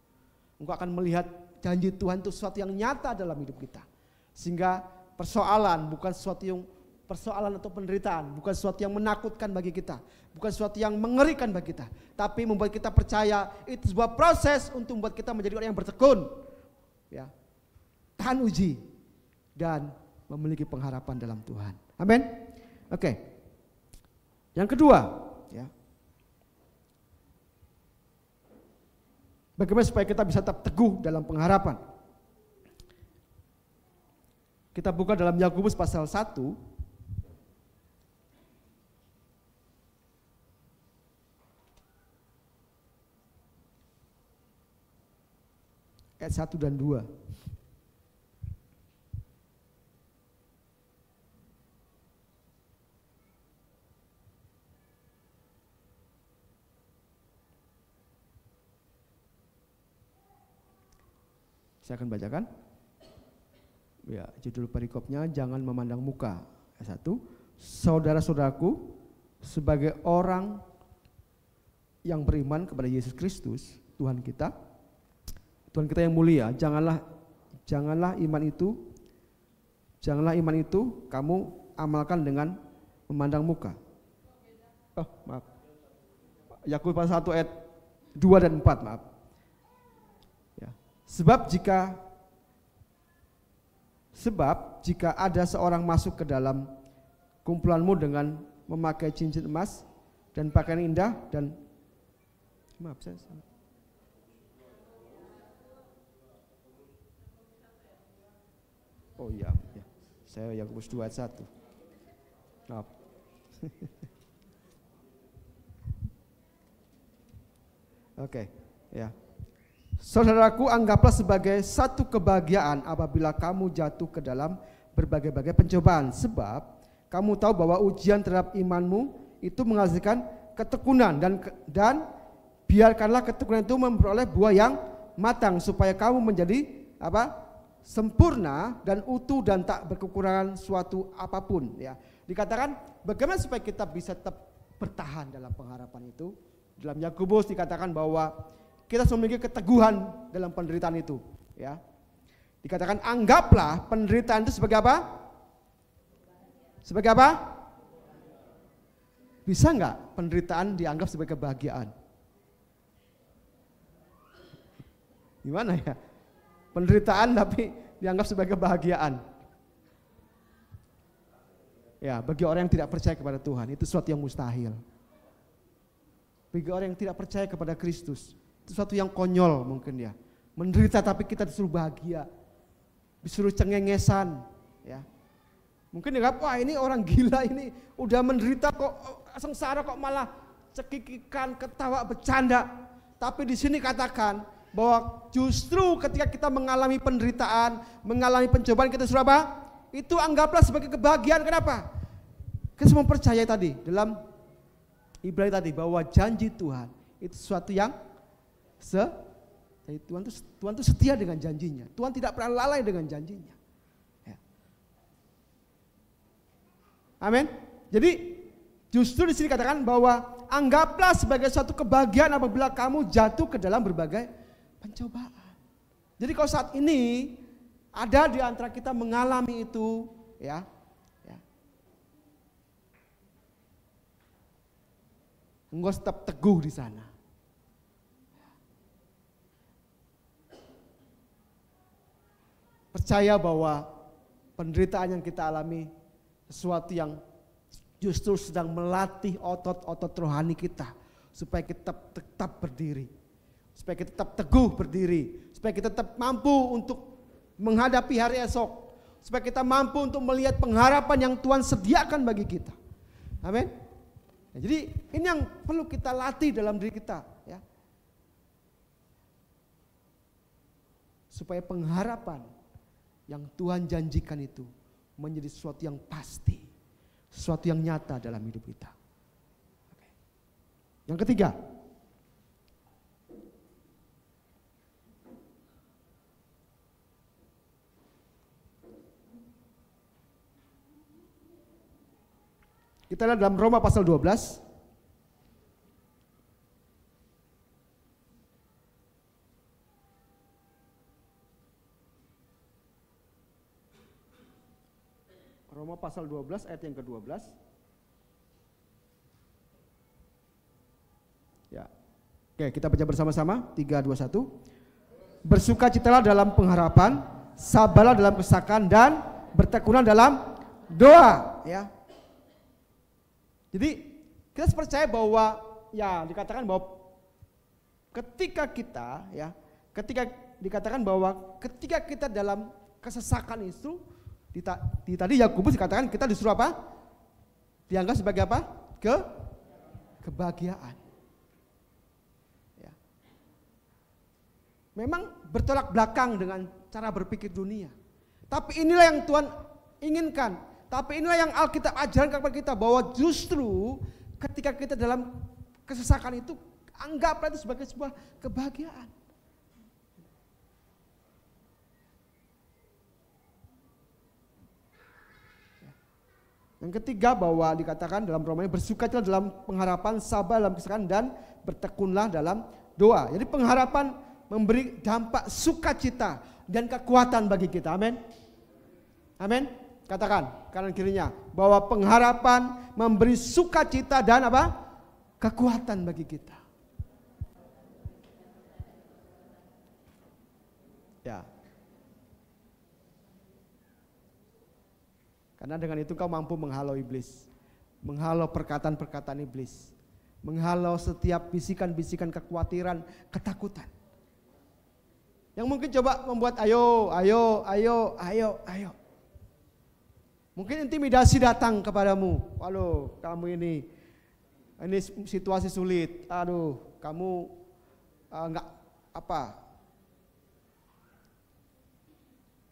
Engkau akan melihat janji Tuhan itu sesuatu yang nyata dalam hidup kita. Sehingga persoalan bukan sesuatu yang persoalan atau penderitaan, bukan sesuatu yang menakutkan bagi kita, bukan sesuatu yang mengerikan bagi kita, tapi membuat kita percaya itu sebuah proses untuk membuat kita menjadi orang yang bertekun, ya, tahan uji dan memiliki pengharapan dalam Tuhan. Amin. Oke. Yang kedua, ya. Bagaimana supaya kita bisa tetap teguh dalam pengharapan? Kita buka dalam Yakobus pasal 1 ayat 1 dan 2. Saya akan bacakan. Ya, judul perikopnya jangan memandang muka. Ayat 1. Saudara-saudaraku, sebagai orang yang beriman kepada Yesus Kristus, Tuhan kita yang mulia, janganlah iman itu kamu amalkan dengan memandang muka. Oh, maaf. Yakobus pasal 1 ayat 2 dan 4, maaf. Sebab jika ada seorang masuk ke dalam kumpulanmu dengan memakai cincin emas dan pakaian indah dan maaf saya salah. Oh iya, ya. Saya Yakobus 2 ayat 1. Maaf. Oke, ya. Saudaraku, anggaplah sebagai satu kebahagiaan apabila kamu jatuh ke dalam berbagai-bagai pencobaan, sebab kamu tahu bahwa ujian terhadap imanmu itu menghasilkan ketekunan, dan biarkanlah ketekunan itu memperoleh buah yang matang supaya kamu menjadi sempurna dan utuh dan tak berkekurangan suatu apapun. Ya, dikatakan bagaimana supaya kita bisa tetap bertahan dalam pengharapan itu. Dalam Yakobus dikatakan bahwa kita harus memiliki keteguhan dalam penderitaan itu, ya. Dikatakan anggaplah penderitaan itu sebagai apa? Sebagai apa? Bisa nggak penderitaan dianggap sebagai kebahagiaan? Gimana ya? Penderitaan tapi dianggap sebagai kebahagiaan. Ya, bagi orang yang tidak percaya kepada Tuhan, itu sesuatu yang mustahil. Bagi orang yang tidak percaya kepada Kristus, itu sesuatu yang konyol mungkin ya. Menderita tapi kita disuruh bahagia, disuruh cengengesan, ya. Mungkin dianggap, wah ini orang gila ini, udah menderita kok, sengsara kok malah cekikikan, ketawa, bercanda. Tapi di sini katakan bahwa justru ketika kita mengalami penderitaan, mengalami pencobaan, kita suruh apa? Itu anggaplah sebagai kebahagiaan. Kenapa? Kita semua percaya tadi dalam Ibrani tadi bahwa janji Tuhan itu sesuatu yang Tuhan itu setia dengan janjinya. Tuhan tidak pernah lalai dengan janjinya. Ya. Amin. Jadi justru di sini katakan bahwa anggaplah sebagai suatu kebahagiaan apabila kamu jatuh ke dalam berbagai pencobaan. Jadi kalau saat ini ada di antara kita mengalami itu, ya, engkau tetap teguh di sana. Percaya bahwa penderitaan yang kita alami sesuatu yang justru sedang melatih otot-otot rohani kita supaya kita tetap berdiri, supaya kita tetap teguh berdiri, supaya kita tetap mampu untuk menghadapi hari esok, supaya kita mampu untuk melihat pengharapan yang Tuhan sediakan bagi kita. Amin. Nah, jadi ini yang perlu kita latih dalam diri kita, ya. Supaya pengharapan yang Tuhan janjikan itu menjadi sesuatu yang pasti, sesuatu yang nyata dalam hidup kita. Oke. Yang ketiga, kita lihat dalam Roma pasal 12. Roma pasal 12 ayat yang ke-12. Ya. Oke, kita baca bersama-sama. 3, 2, 1. Bersukacitalah dalam pengharapan, sabarlah dalam kesakan, dan bertekunlah dalam doa, ya. Jadi kita percaya bahwa ya dikatakan bahwa ketika kita, ya, ketika dikatakan bahwa ketika kita dalam kesesakan itu tadi Yakobus dikatakan kita disuruh apa? Dianggap sebagai apa? Kebahagiaan. Ya. Memang bertolak belakang dengan cara berpikir dunia. Tapi inilah yang Tuhan inginkan. Tapi inilah yang Alkitab ajarkan kepada kita bahwa justru ketika kita dalam kesesakan itu anggaplah itu sebagai sebuah kebahagiaan. Yang ketiga bahwa dikatakan dalam Roma ini bersukacitalah dalam pengharapan, sabar dalam kesakan, dan bertekunlah dalam doa. Jadi pengharapan memberi dampak sukacita dan kekuatan bagi kita. Amin. Amin. Katakan kanan kirinya bahwa pengharapan memberi sukacita dan apa? Kekuatan bagi kita. Ya. Karena dengan itu kau mampu menghalau iblis, menghalau perkataan-perkataan iblis, menghalau setiap bisikan-bisikan kekhawatiran, ketakutan. Yang mungkin coba membuat ayo. Mungkin intimidasi datang kepadamu. Waduh, kamu ini situasi sulit. Aduh, kamu enggak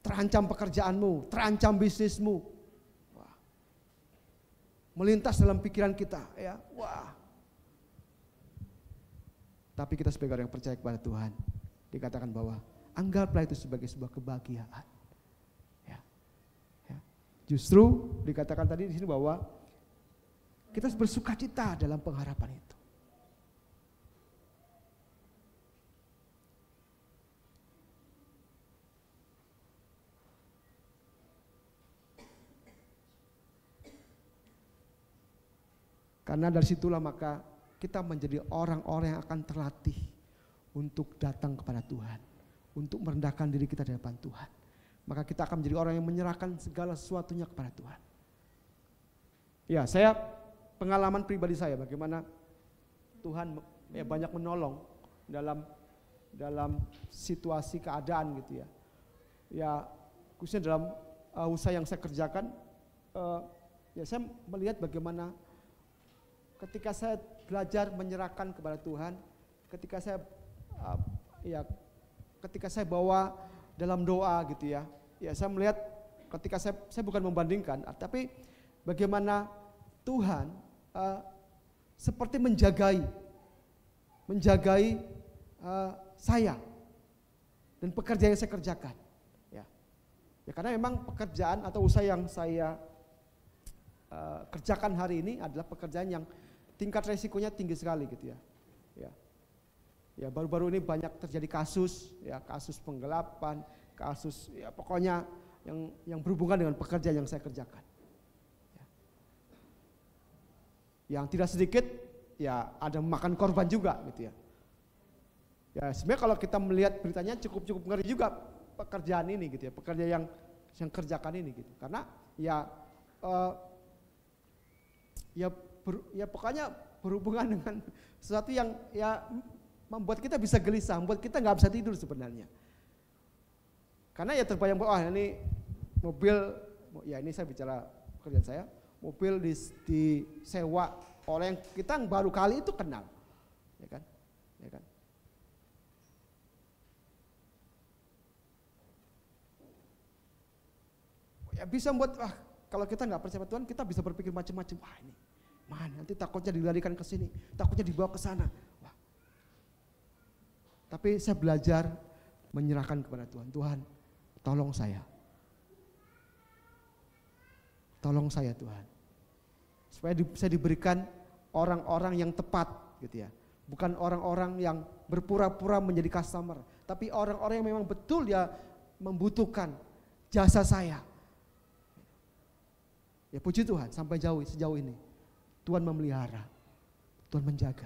terancam pekerjaanmu, terancam bisnismu. Melintas dalam pikiran kita, ya. Wah. Tapi kita sebagai orang yang percaya kepada Tuhan, dikatakan bahwa anggaplah itu sebagai sebuah kebahagiaan. Ya. Ya. Justru dikatakan tadi di sini bahwa kita bersukacita dalam pengharapan itu. Karena dari situlah maka kita menjadi orang-orang yang akan terlatih untuk datang kepada Tuhan, untuk merendahkan diri kita di hadapan Tuhan. Maka kita akan menjadi orang yang menyerahkan segala sesuatunya kepada Tuhan. Ya, saya pengalaman pribadi saya bagaimana Tuhan ya banyak menolong dalam situasi keadaan gitu ya. Ya, khususnya dalam usaha yang saya kerjakan, ya saya melihat bagaimana ketika saya belajar menyerahkan kepada Tuhan, ketika saya bawa dalam doa gitu ya, ya saya melihat ketika saya bukan membandingkan, tapi bagaimana Tuhan seperti menjagai saya dan pekerjaan yang saya kerjakan. Ya karena memang pekerjaan atau usaha yang saya kerjakan hari ini adalah pekerjaan yang tingkat resikonya tinggi sekali gitu ya. Ya baru-baru ini banyak terjadi kasus penggelapan, kasus ya pokoknya yang berhubungan dengan pekerjaan yang saya kerjakan. Ya. Yang tidak sedikit ya ada memakan korban juga gitu ya. Ya sebenarnya kalau kita melihat beritanya cukup ngeri juga pekerjaan ini gitu ya, pekerjaan yang kerjakan ini gitu. Karena pokoknya berhubungan dengan sesuatu yang ya membuat kita bisa gelisah, membuat kita nggak bisa tidur sebenarnya. Karena ya terbayang bahwa ini mobil, ya ini saya bicara pekerjaan saya, mobil disewa oleh yang kita baru kali itu kenal, ya kan? Ya bisa membuat kalau kita nggak percaya Tuhan, kita bisa berpikir macam-macam. Wah ini, nanti takutnya dilarikan ke sini, takutnya dibawa ke sana. Wah. Tapi saya belajar menyerahkan kepada Tuhan. Tuhan, tolong saya. Tolong saya Tuhan. Supaya saya diberikan orang-orang yang tepat gitu ya. Bukan orang-orang yang berpura-pura menjadi customer, tapi orang-orang yang memang betul dia membutuhkan jasa saya. Ya puji Tuhan sampai sejauh ini Tuhan memelihara, Tuhan menjaga.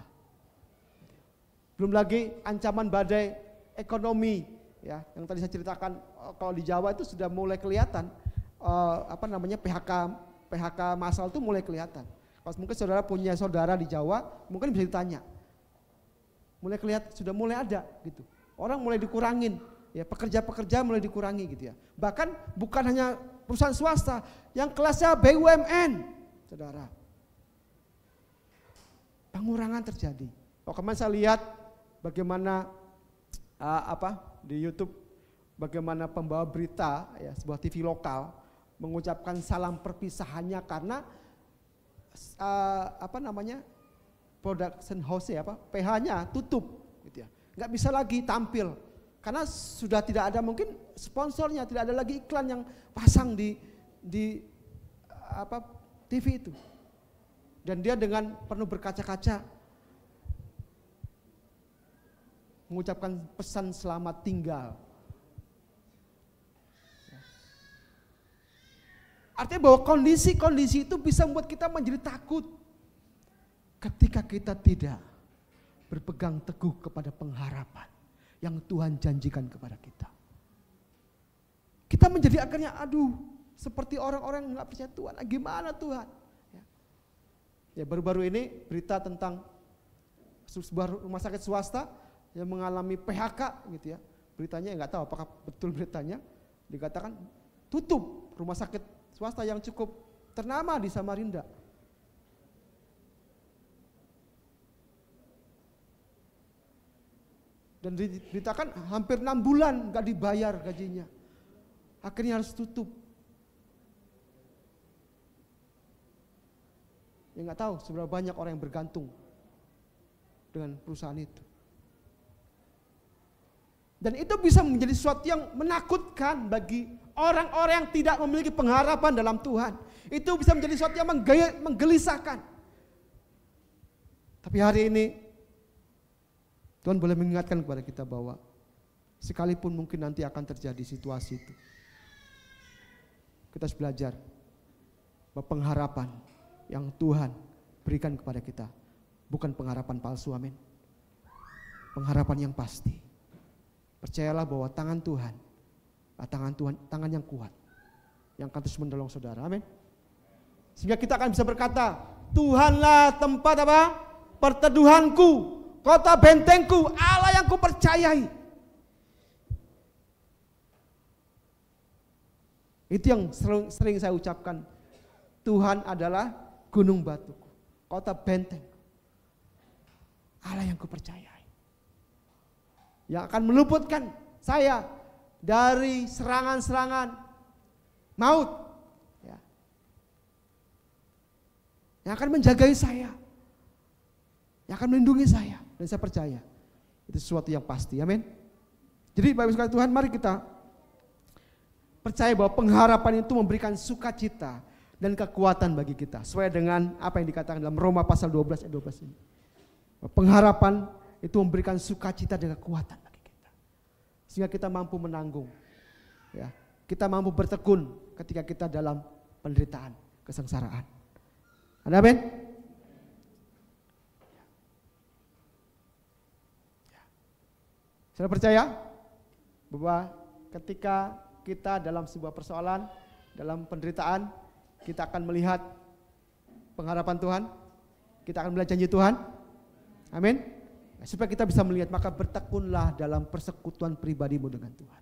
Belum lagi ancaman badai ekonomi ya yang tadi saya ceritakan, kalau di Jawa itu sudah mulai kelihatan PHK massal itu mulai kelihatan. Kalau mungkin saudara punya saudara di Jawa, mungkin bisa ditanya. Mulai kelihatan, sudah mulai ada gitu. Orang mulai dikurangin, ya pekerja-pekerja mulai dikurangi gitu ya. Bahkan bukan hanya perusahaan swasta, yang kelasnya BUMN, saudara. Pengurangan terjadi. Kemarin saya lihat bagaimana di YouTube, bagaimana pembawa berita ya sebuah TV lokal mengucapkan salam perpisahannya karena production house PH-nya tutup gitu ya. Nggak bisa lagi tampil karena sudah tidak ada mungkin sponsornya, tidak ada lagi iklan yang pasang di TV itu. Dan dia dengan penuh berkaca-kaca mengucapkan pesan selamat tinggal. Artinya bahwa kondisi-kondisi itu bisa membuat kita menjadi takut ketika kita tidak berpegang teguh kepada pengharapan yang Tuhan janjikan kepada kita. Kita menjadi akhirnya seperti orang-orang yang nggak percaya Tuhan. Gimana Tuhan? Ya baru-baru ini berita tentang sebuah rumah sakit swasta yang mengalami PHK gitu ya. Beritanya nggak tahu apakah betul beritanya, dikatakan tutup rumah sakit swasta yang cukup ternama di Samarinda. Dan diberitakan hampir 6 bulan nggak dibayar gajinya. Akhirnya harus tutup. Ya nggak tahu seberapa banyak orang yang bergantung dengan perusahaan itu. Dan itu bisa menjadi sesuatu yang menakutkan bagi orang-orang yang tidak memiliki pengharapan dalam Tuhan. Itu bisa menjadi sesuatu yang menggelisahkan. Tapi hari ini Tuhan boleh mengingatkan kepada kita bahwa sekalipun mungkin nanti akan terjadi situasi itu, kita harus belajar bahwa pengharapan yang Tuhan berikan kepada kita. Bukan pengharapan palsu, amin. Pengharapan yang pasti. Percayalah bahwa tangan Tuhan, tangan yang kuat, yang akan terus menolong saudara, amin. Sehingga kita akan bisa berkata, Tuhanlah tempat apa? Perteduhanku, kota bentengku, Allah yang kupercayai. Itu yang sering saya ucapkan. Tuhan adalah gunung batuku, kota benteng, Allah yang kupercayai, yang akan meluputkan saya dari serangan-serangan maut, ya. Yang akan menjagai saya, yang akan melindungi saya, dan saya percaya itu sesuatu yang pasti, amin. Jadi Bapak Ibu sekalian Tuhan, mari kita percaya bahwa pengharapan itu memberikan sukacita dan kekuatan bagi kita, sesuai dengan apa yang dikatakan dalam Roma pasal 12 ayat 12 ini. Pengharapan itu memberikan sukacita dan kekuatan bagi kita, sehingga kita mampu menanggung, ya. Kita mampu bertekun ketika kita dalam penderitaan, kesengsaraan. Amin. Saya percaya bahwa ketika kita dalam sebuah persoalan, dalam penderitaan, kita akan melihat pengharapan Tuhan, kita akan melihat janji Tuhan, amin. Supaya kita bisa melihat, maka bertekunlah dalam persekutuan pribadimu dengan Tuhan.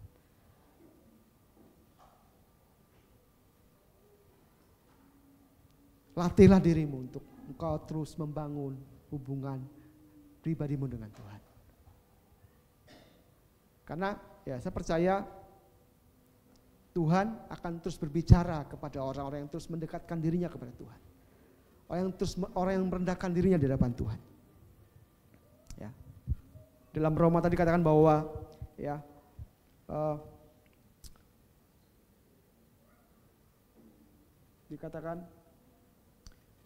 Latihlah dirimu untuk engkau terus membangun hubungan pribadimu dengan Tuhan. Karena ya saya percaya Tuhan akan terus berbicara kepada orang-orang yang terus mendekatkan dirinya kepada Tuhan. Orang yang merendahkan dirinya di hadapan Tuhan. Ya. Dalam Roma tadi katakan bahwa ya dikatakan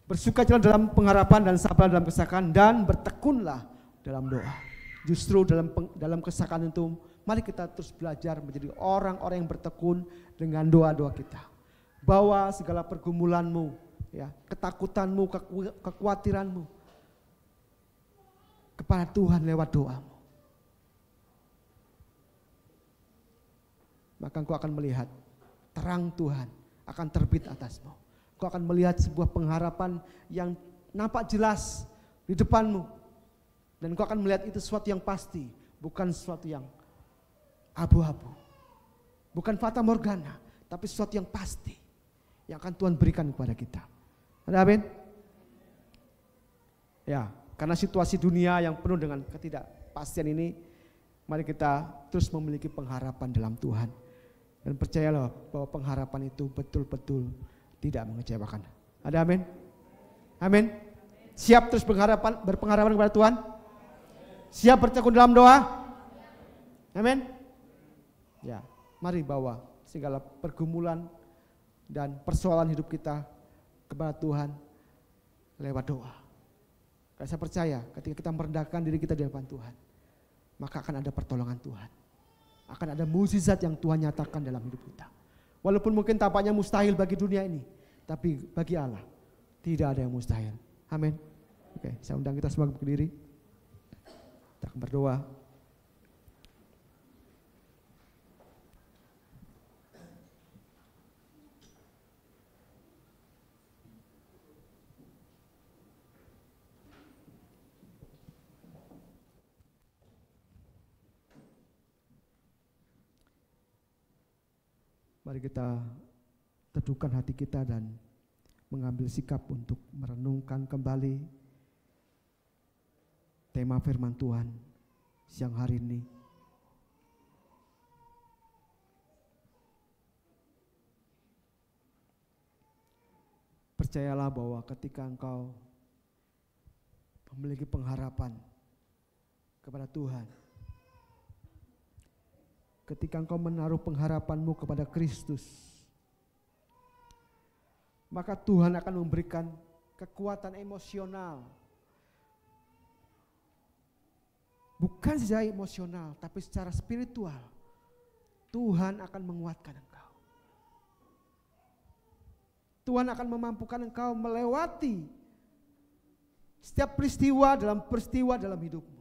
bersukacitalah dalam pengharapan dan sabarlah dalam kesaksian dan bertekunlah dalam doa. Justru dalam kesaksian itu mari kita terus belajar menjadi orang-orang yang bertekun dengan doa-doa kita. Bawa segala pergumulanmu, ya, ketakutanmu, kekhawatiranmu kepada Tuhan lewat doamu. Maka engkau akan melihat terang Tuhan akan terbit atasmu. Engkau akan melihat sebuah pengharapan yang nampak jelas di depanmu. Dan engkau akan melihat itu sesuatu yang pasti, bukan sesuatu yang abu-abu. Bukan fata morgana, tapi sesuatu yang pasti yang akan Tuhan berikan kepada kita. Amin. Ya, karena situasi dunia yang penuh dengan ketidakpastian ini, mari kita terus memiliki pengharapan dalam Tuhan. Dan percayalah bahwa pengharapan itu betul-betul tidak mengecewakan. Ada amin? Amin. Siap terus berpengharapan kepada Tuhan? Siap bertekun dalam doa? Amin. Ya, mari bawa segala pergumulan dan persoalan hidup kita kepada Tuhan lewat doa. Karena saya percaya ketika kita merendahkan diri kita di hadapan Tuhan, maka akan ada pertolongan Tuhan. Akan ada mukjizat yang Tuhan nyatakan dalam hidup kita. Walaupun mungkin tampaknya mustahil bagi dunia ini, tapi bagi Allah tidak ada yang mustahil. Amin. Oke, saya undang kita semua berdiri. Kita akan berdoa. Mari kita teduhkan hati kita dan mengambil sikap untuk merenungkan kembali tema firman Tuhan siang hari ini. Percayalah bahwa ketika engkau memiliki pengharapan kepada Tuhan, ketika engkau menaruh pengharapanmu kepada Kristus, maka Tuhan akan memberikan kekuatan emosional. Bukan secara emosional, tapi secara spiritual. Tuhan akan menguatkan engkau. Tuhan akan memampukan engkau melewati Setiap peristiwa dalam hidupmu.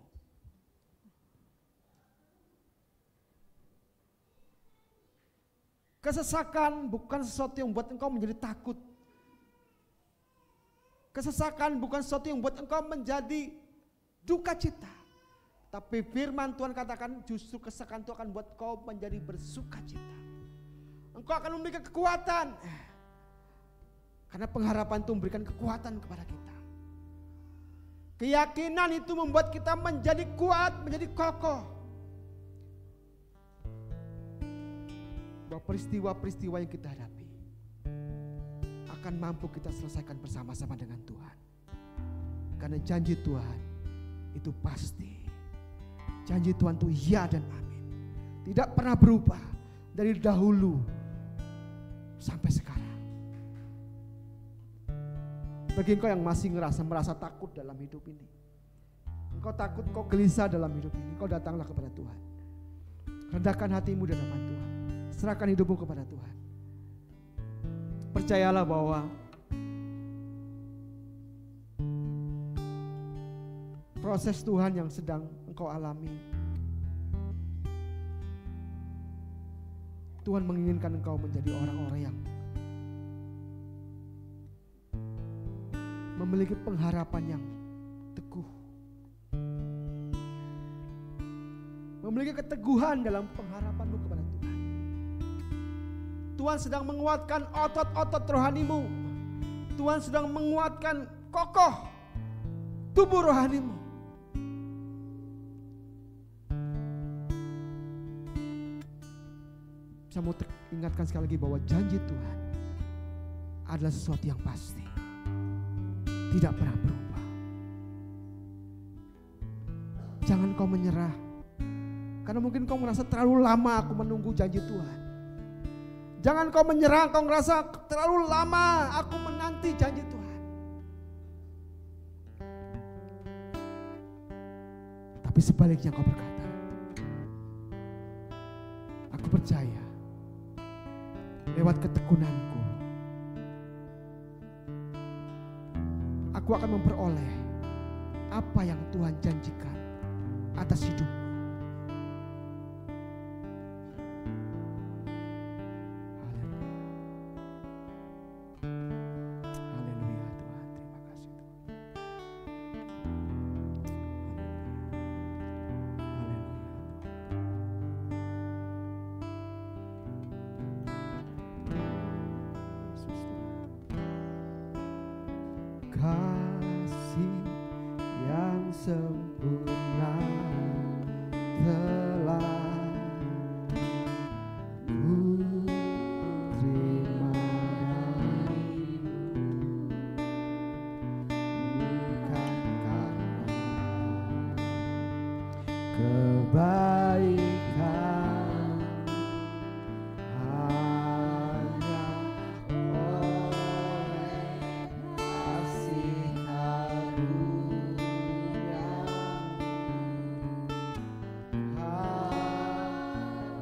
Kesesakan bukan sesuatu yang membuat engkau menjadi takut. Kesesakan bukan sesuatu yang membuat engkau menjadi duka cita. Tapi firman Tuhan katakan justru kesesakan itu akan membuat engkau menjadi bersuka cita. Engkau akan memberikan kekuatan. Karena pengharapan itu memberikan kekuatan kepada kita. Keyakinan itu membuat kita menjadi kuat, menjadi kokoh. Bahwa peristiwa-peristiwa yang kita hadapi akan mampu kita selesaikan bersama-sama dengan Tuhan. Karena janji Tuhan itu pasti. Janji Tuhan itu ya dan amin. Tidak pernah berubah dari dahulu sampai sekarang. Bagi engkau yang masih merasa takut dalam hidup ini, engkau takut, kau gelisah dalam hidup ini, kau datanglah kepada Tuhan. Rendahkan hatimu di hadapan Tuhan. Serahkan hidupmu kepada Tuhan. Percayalah bahwa proses Tuhan yang sedang engkau alami, Tuhan menginginkan engkau menjadi orang-orang yang memiliki pengharapan yang teguh, memiliki keteguhan dalam pengharapanmu kepada Tuhan. Tuhan sedang menguatkan otot-otot rohanimu. Tuhan sedang menguatkan kokoh tubuh rohanimu. Saya mau ingatkan sekali lagi bahwa janji Tuhan adalah sesuatu yang pasti, tidak pernah berubah. Jangan kau menyerah, karena mungkin kau merasa terlalu lama aku menunggu janji Tuhan. Jangan kau menyerah, kau merasa terlalu lama aku menanti janji Tuhan. Tapi sebaliknya kau berkata, aku percaya lewat ketekunanku aku akan memperoleh apa yang Tuhan janjikan atas hidupku. Haleluya Tuhan, terima kasih Tuhan. Kasih yang sempurna telah ku terima darimu, bukan karena kebaikan, hanya oleh kasih karunia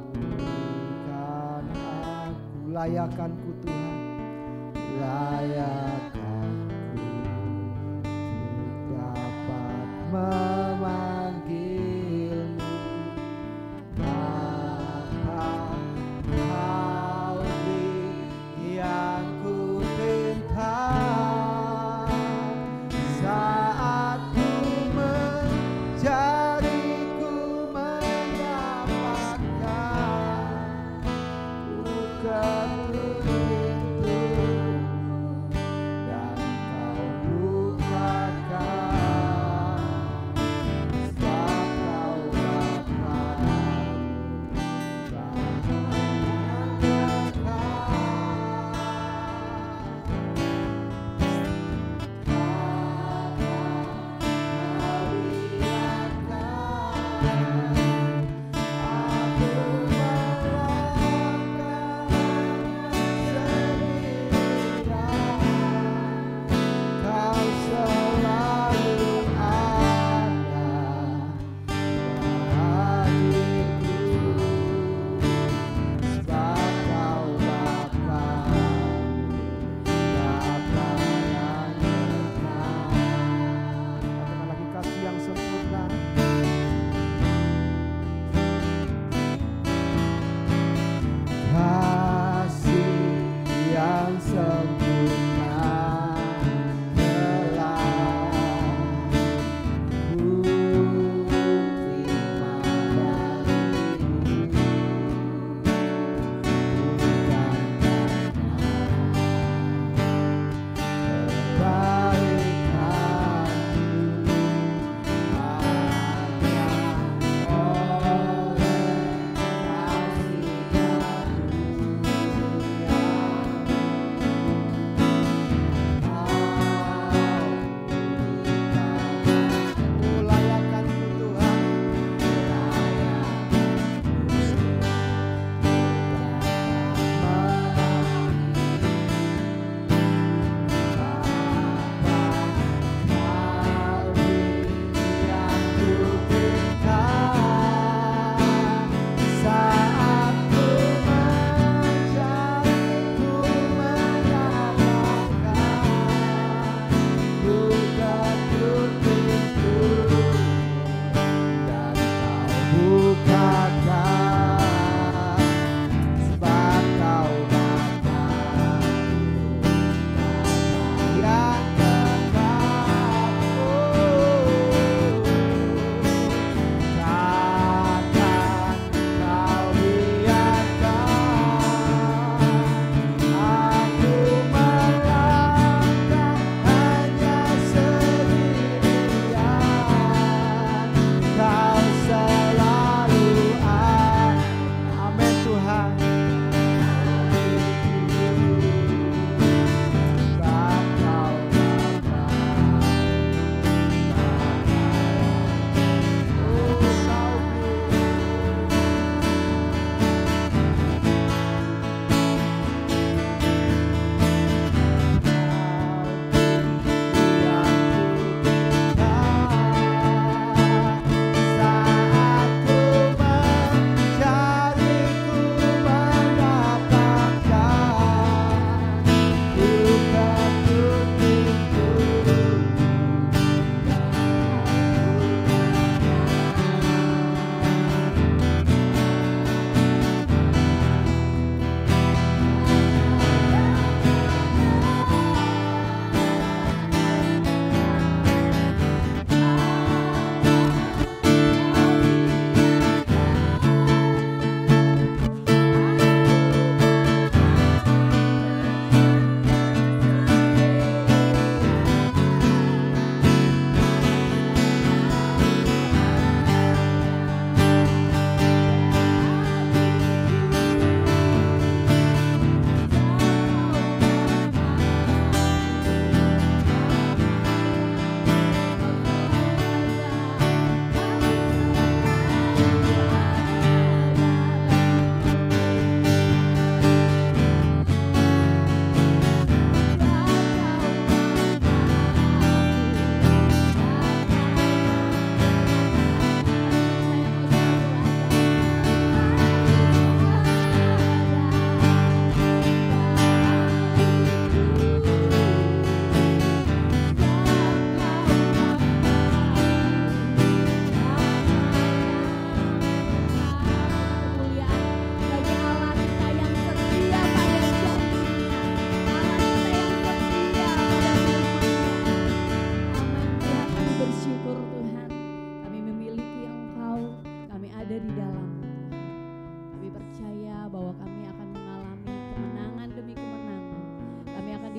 berikan aku. Layakanku Tuhan, layakanku untuk dapat memanggilmu Bapa. Kau beri yang ku minta saat ku mencari, ku mendapatkan. Bukan pintu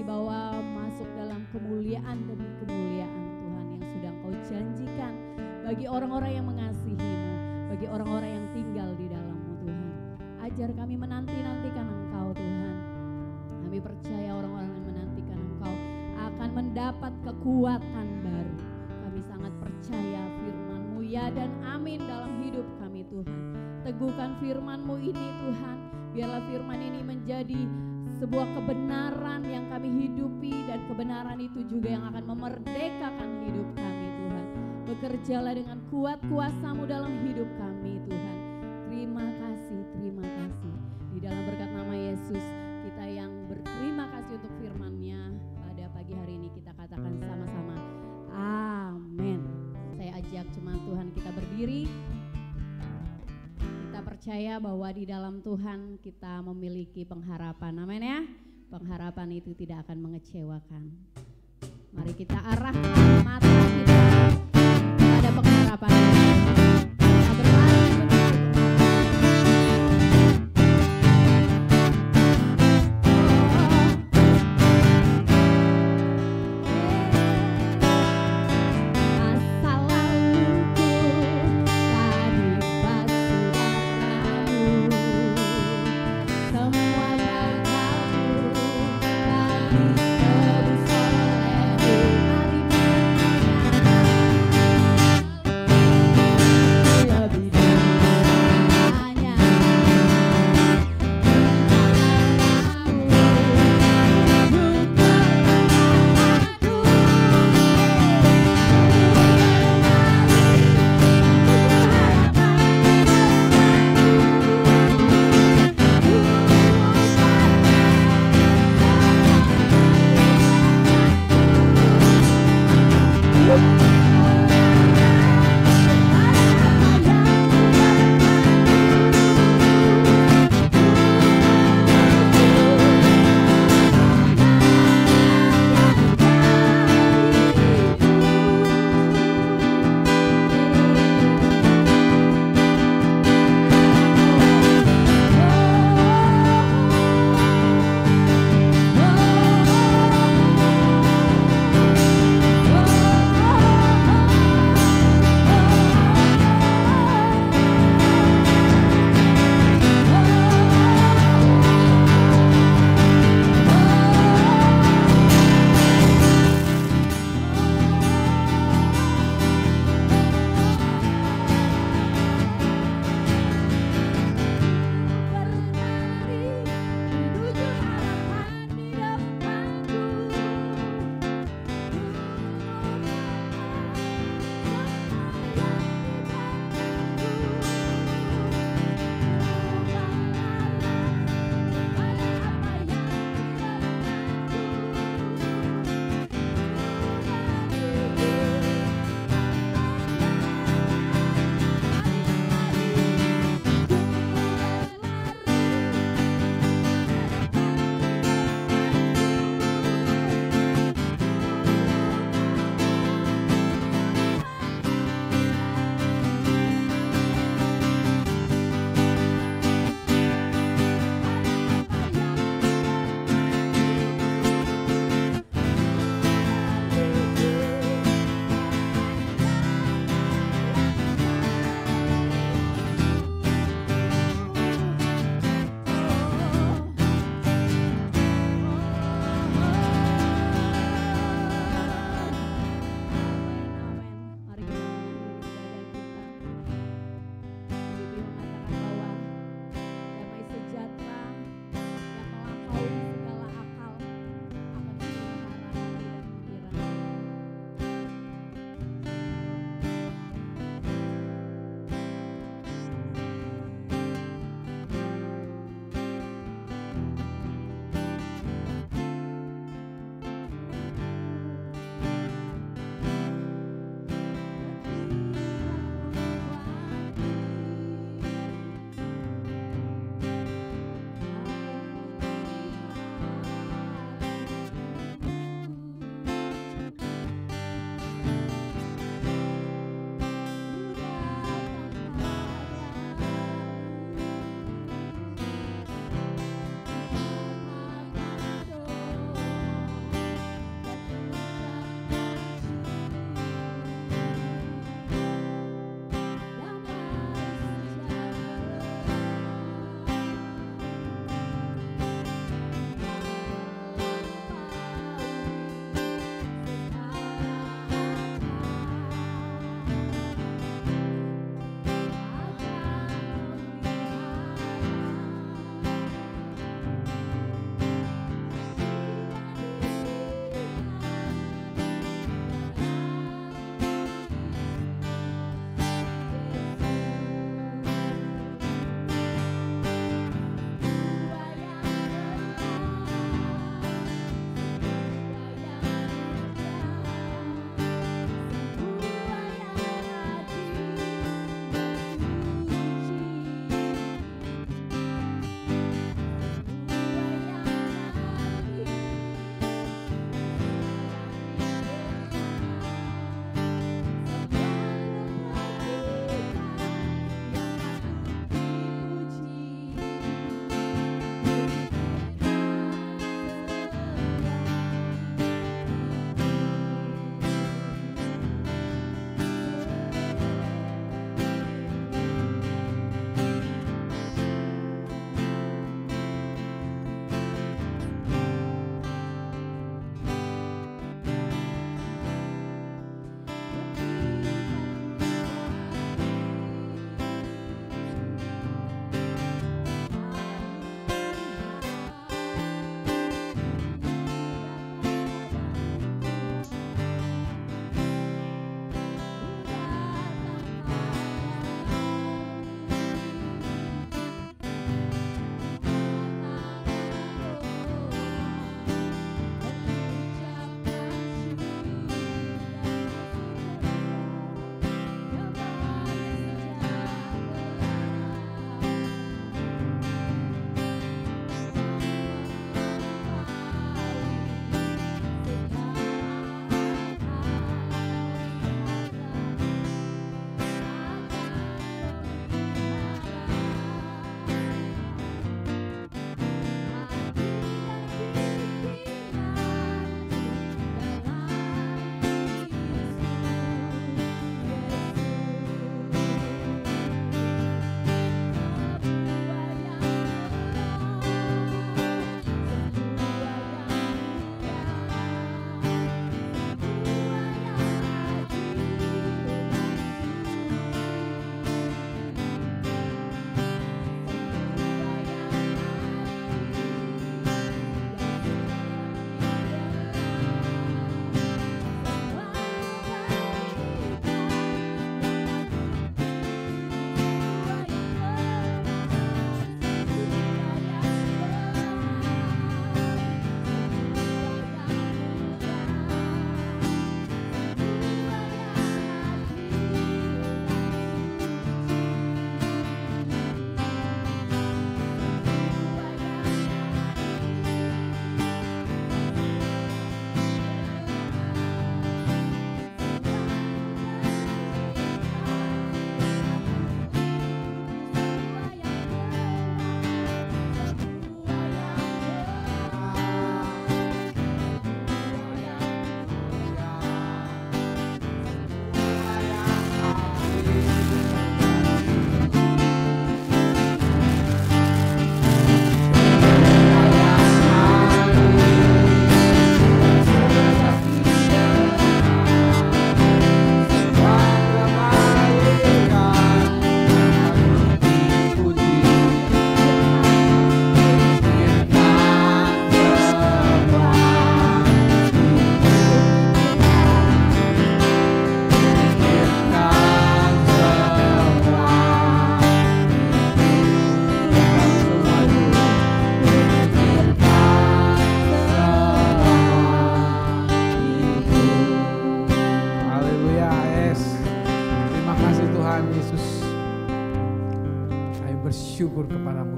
bawa masuk dalam kemuliaan demi kemuliaan Tuhan yang sudah Engkau janjikan bagi orang-orang yang mengasihi-Mu, bagi orang-orang yang tinggal di dalam-Mu Tuhan. Ajar kami menanti-nantikan Engkau Tuhan. Kami percaya orang-orang yang menantikan Engkau akan mendapat kekuatan baru. Kami sangat percaya firman-Mu ya dan amin dalam hidup kami Tuhan. Teguhkan firman-Mu ini Tuhan. Biarlah firman ini menjadi sebuah kebenaran yang kami hidupi dan kebenaran itu juga yang akan memerdekakan hidup kami Tuhan. Bekerjalah dengan kuat kuasa-Mu dalam hidup kami Tuhan. Terima kasih, terima kasih. Di dalam berkat nama Yesus kita yang berterima kasih untuk firman-Nya pada pagi hari ini kita katakan sama-sama amin. Saya ajak jemaat Tuhan kita berdiri. Kita percaya bahwa di dalam Tuhan kita memiliki pengharapan. Amin ya. Pengharapan itu tidak akan mengecewakan. Mari kita arahkan mata kita pada pengharapan. Kita berlari menuju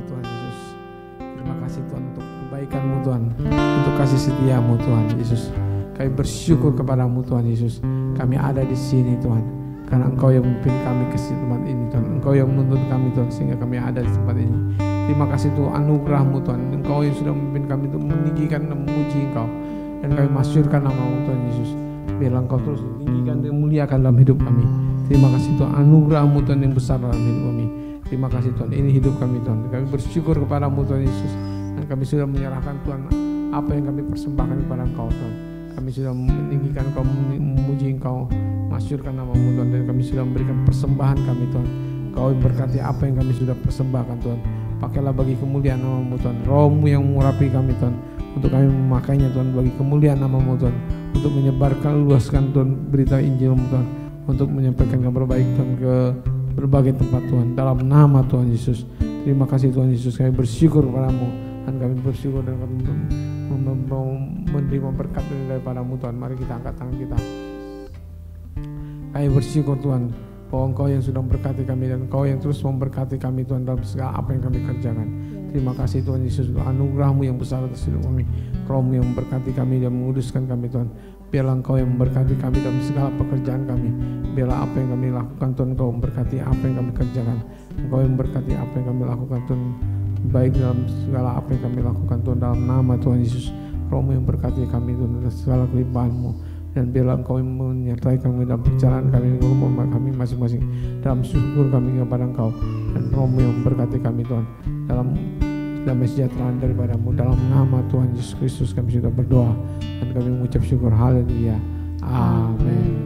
Tuhan Yesus. Terima kasih Tuhan untuk kebaikan-Mu Tuhan, untuk kasih setia-Mu Tuhan Yesus. Kami bersyukur kepadamu Tuhan Yesus. Kami ada di sini Tuhan, karena Engkau yang memimpin kami ke tempat ini Tuhan. Engkau yang menuntun kami Tuhan, sehingga kami ada di tempat ini. Terima kasih Tuhan anugerah-Mu Tuhan. Engkau yang sudah memimpin kami untuk meninggikan dan memuji Engkau, dan kami masyurkan nama-Mu Tuhan Yesus. Biarlah Engkau terus ditinggikan dan muliakan dalam hidup kami. Terima kasih Tuhan anugerah-Mu Tuhan yang besar dalam hidup kami. Terima kasih Tuhan, ini hidup kami Tuhan. Kami bersyukur kepadamu Tuhan Yesus, dan kami sudah menyerahkan Tuhan apa yang kami persembahkan kepada Engkau Tuhan. Kami sudah meninggikan Engkau, memuji Engkau, masyurkan nama-Mu Tuhan, dan kami sudah memberikan persembahan kami Tuhan. Engkau berkati apa yang kami sudah persembahkan Tuhan. Pakailah bagi kemuliaan nama-Mu Tuhan. Roh-Mu yang mengurapi kami Tuhan, untuk kami memakainya Tuhan bagi kemuliaan nama-Mu Tuhan, untuk menyebarkan, luaskan Tuhan berita Injil-Mu Tuhan, untuk menyampaikan kabar baik Tuhan ke berbagai tempat Tuhan, dalam nama Tuhan Yesus. Terima kasih Tuhan Yesus, kami bersyukur kepadamu, dan kami bersyukur dan kami menerima berkat daripada-Mu Tuhan. Mari kita angkat tangan kita. Kami bersyukur Tuhan, bahwa Engkau yang sudah memberkati kami, dan Engkau yang terus memberkati kami Tuhan dalam segala apa yang kami kerjakan. Terima kasih Tuhan Yesus untuk anugerah-Mu yang besar atas hidup kami. Roh-Mu yang memberkati kami dan menguduskan kami Tuhan. Biarlah Engkau yang memberkati kami dalam segala pekerjaan kami. Biarlah apa yang kami lakukan Tuhan, Engkau memberkati apa yang kami kerjakan. Engkau yang memberkati apa yang kami lakukan Tuhan, baik dalam segala apa yang kami lakukan Tuhan, dalam nama Tuhan Yesus. Roh-Mu yang memberkati kami Tuhan atas segala kelimpahan-Mu, dan biarlah Engkau yang menyertai kami dalam perjalanan kami, rumah kami masing-masing, dalam syukur kami kepada Engkau, dan Roh-Mu yang memberkati kami Tuhan dalam damai sejahtera daripada-Mu. Dalam nama Tuhan Yesus Kristus kami sudah berdoa, dan kami mengucap syukur. Haleluya. Amin.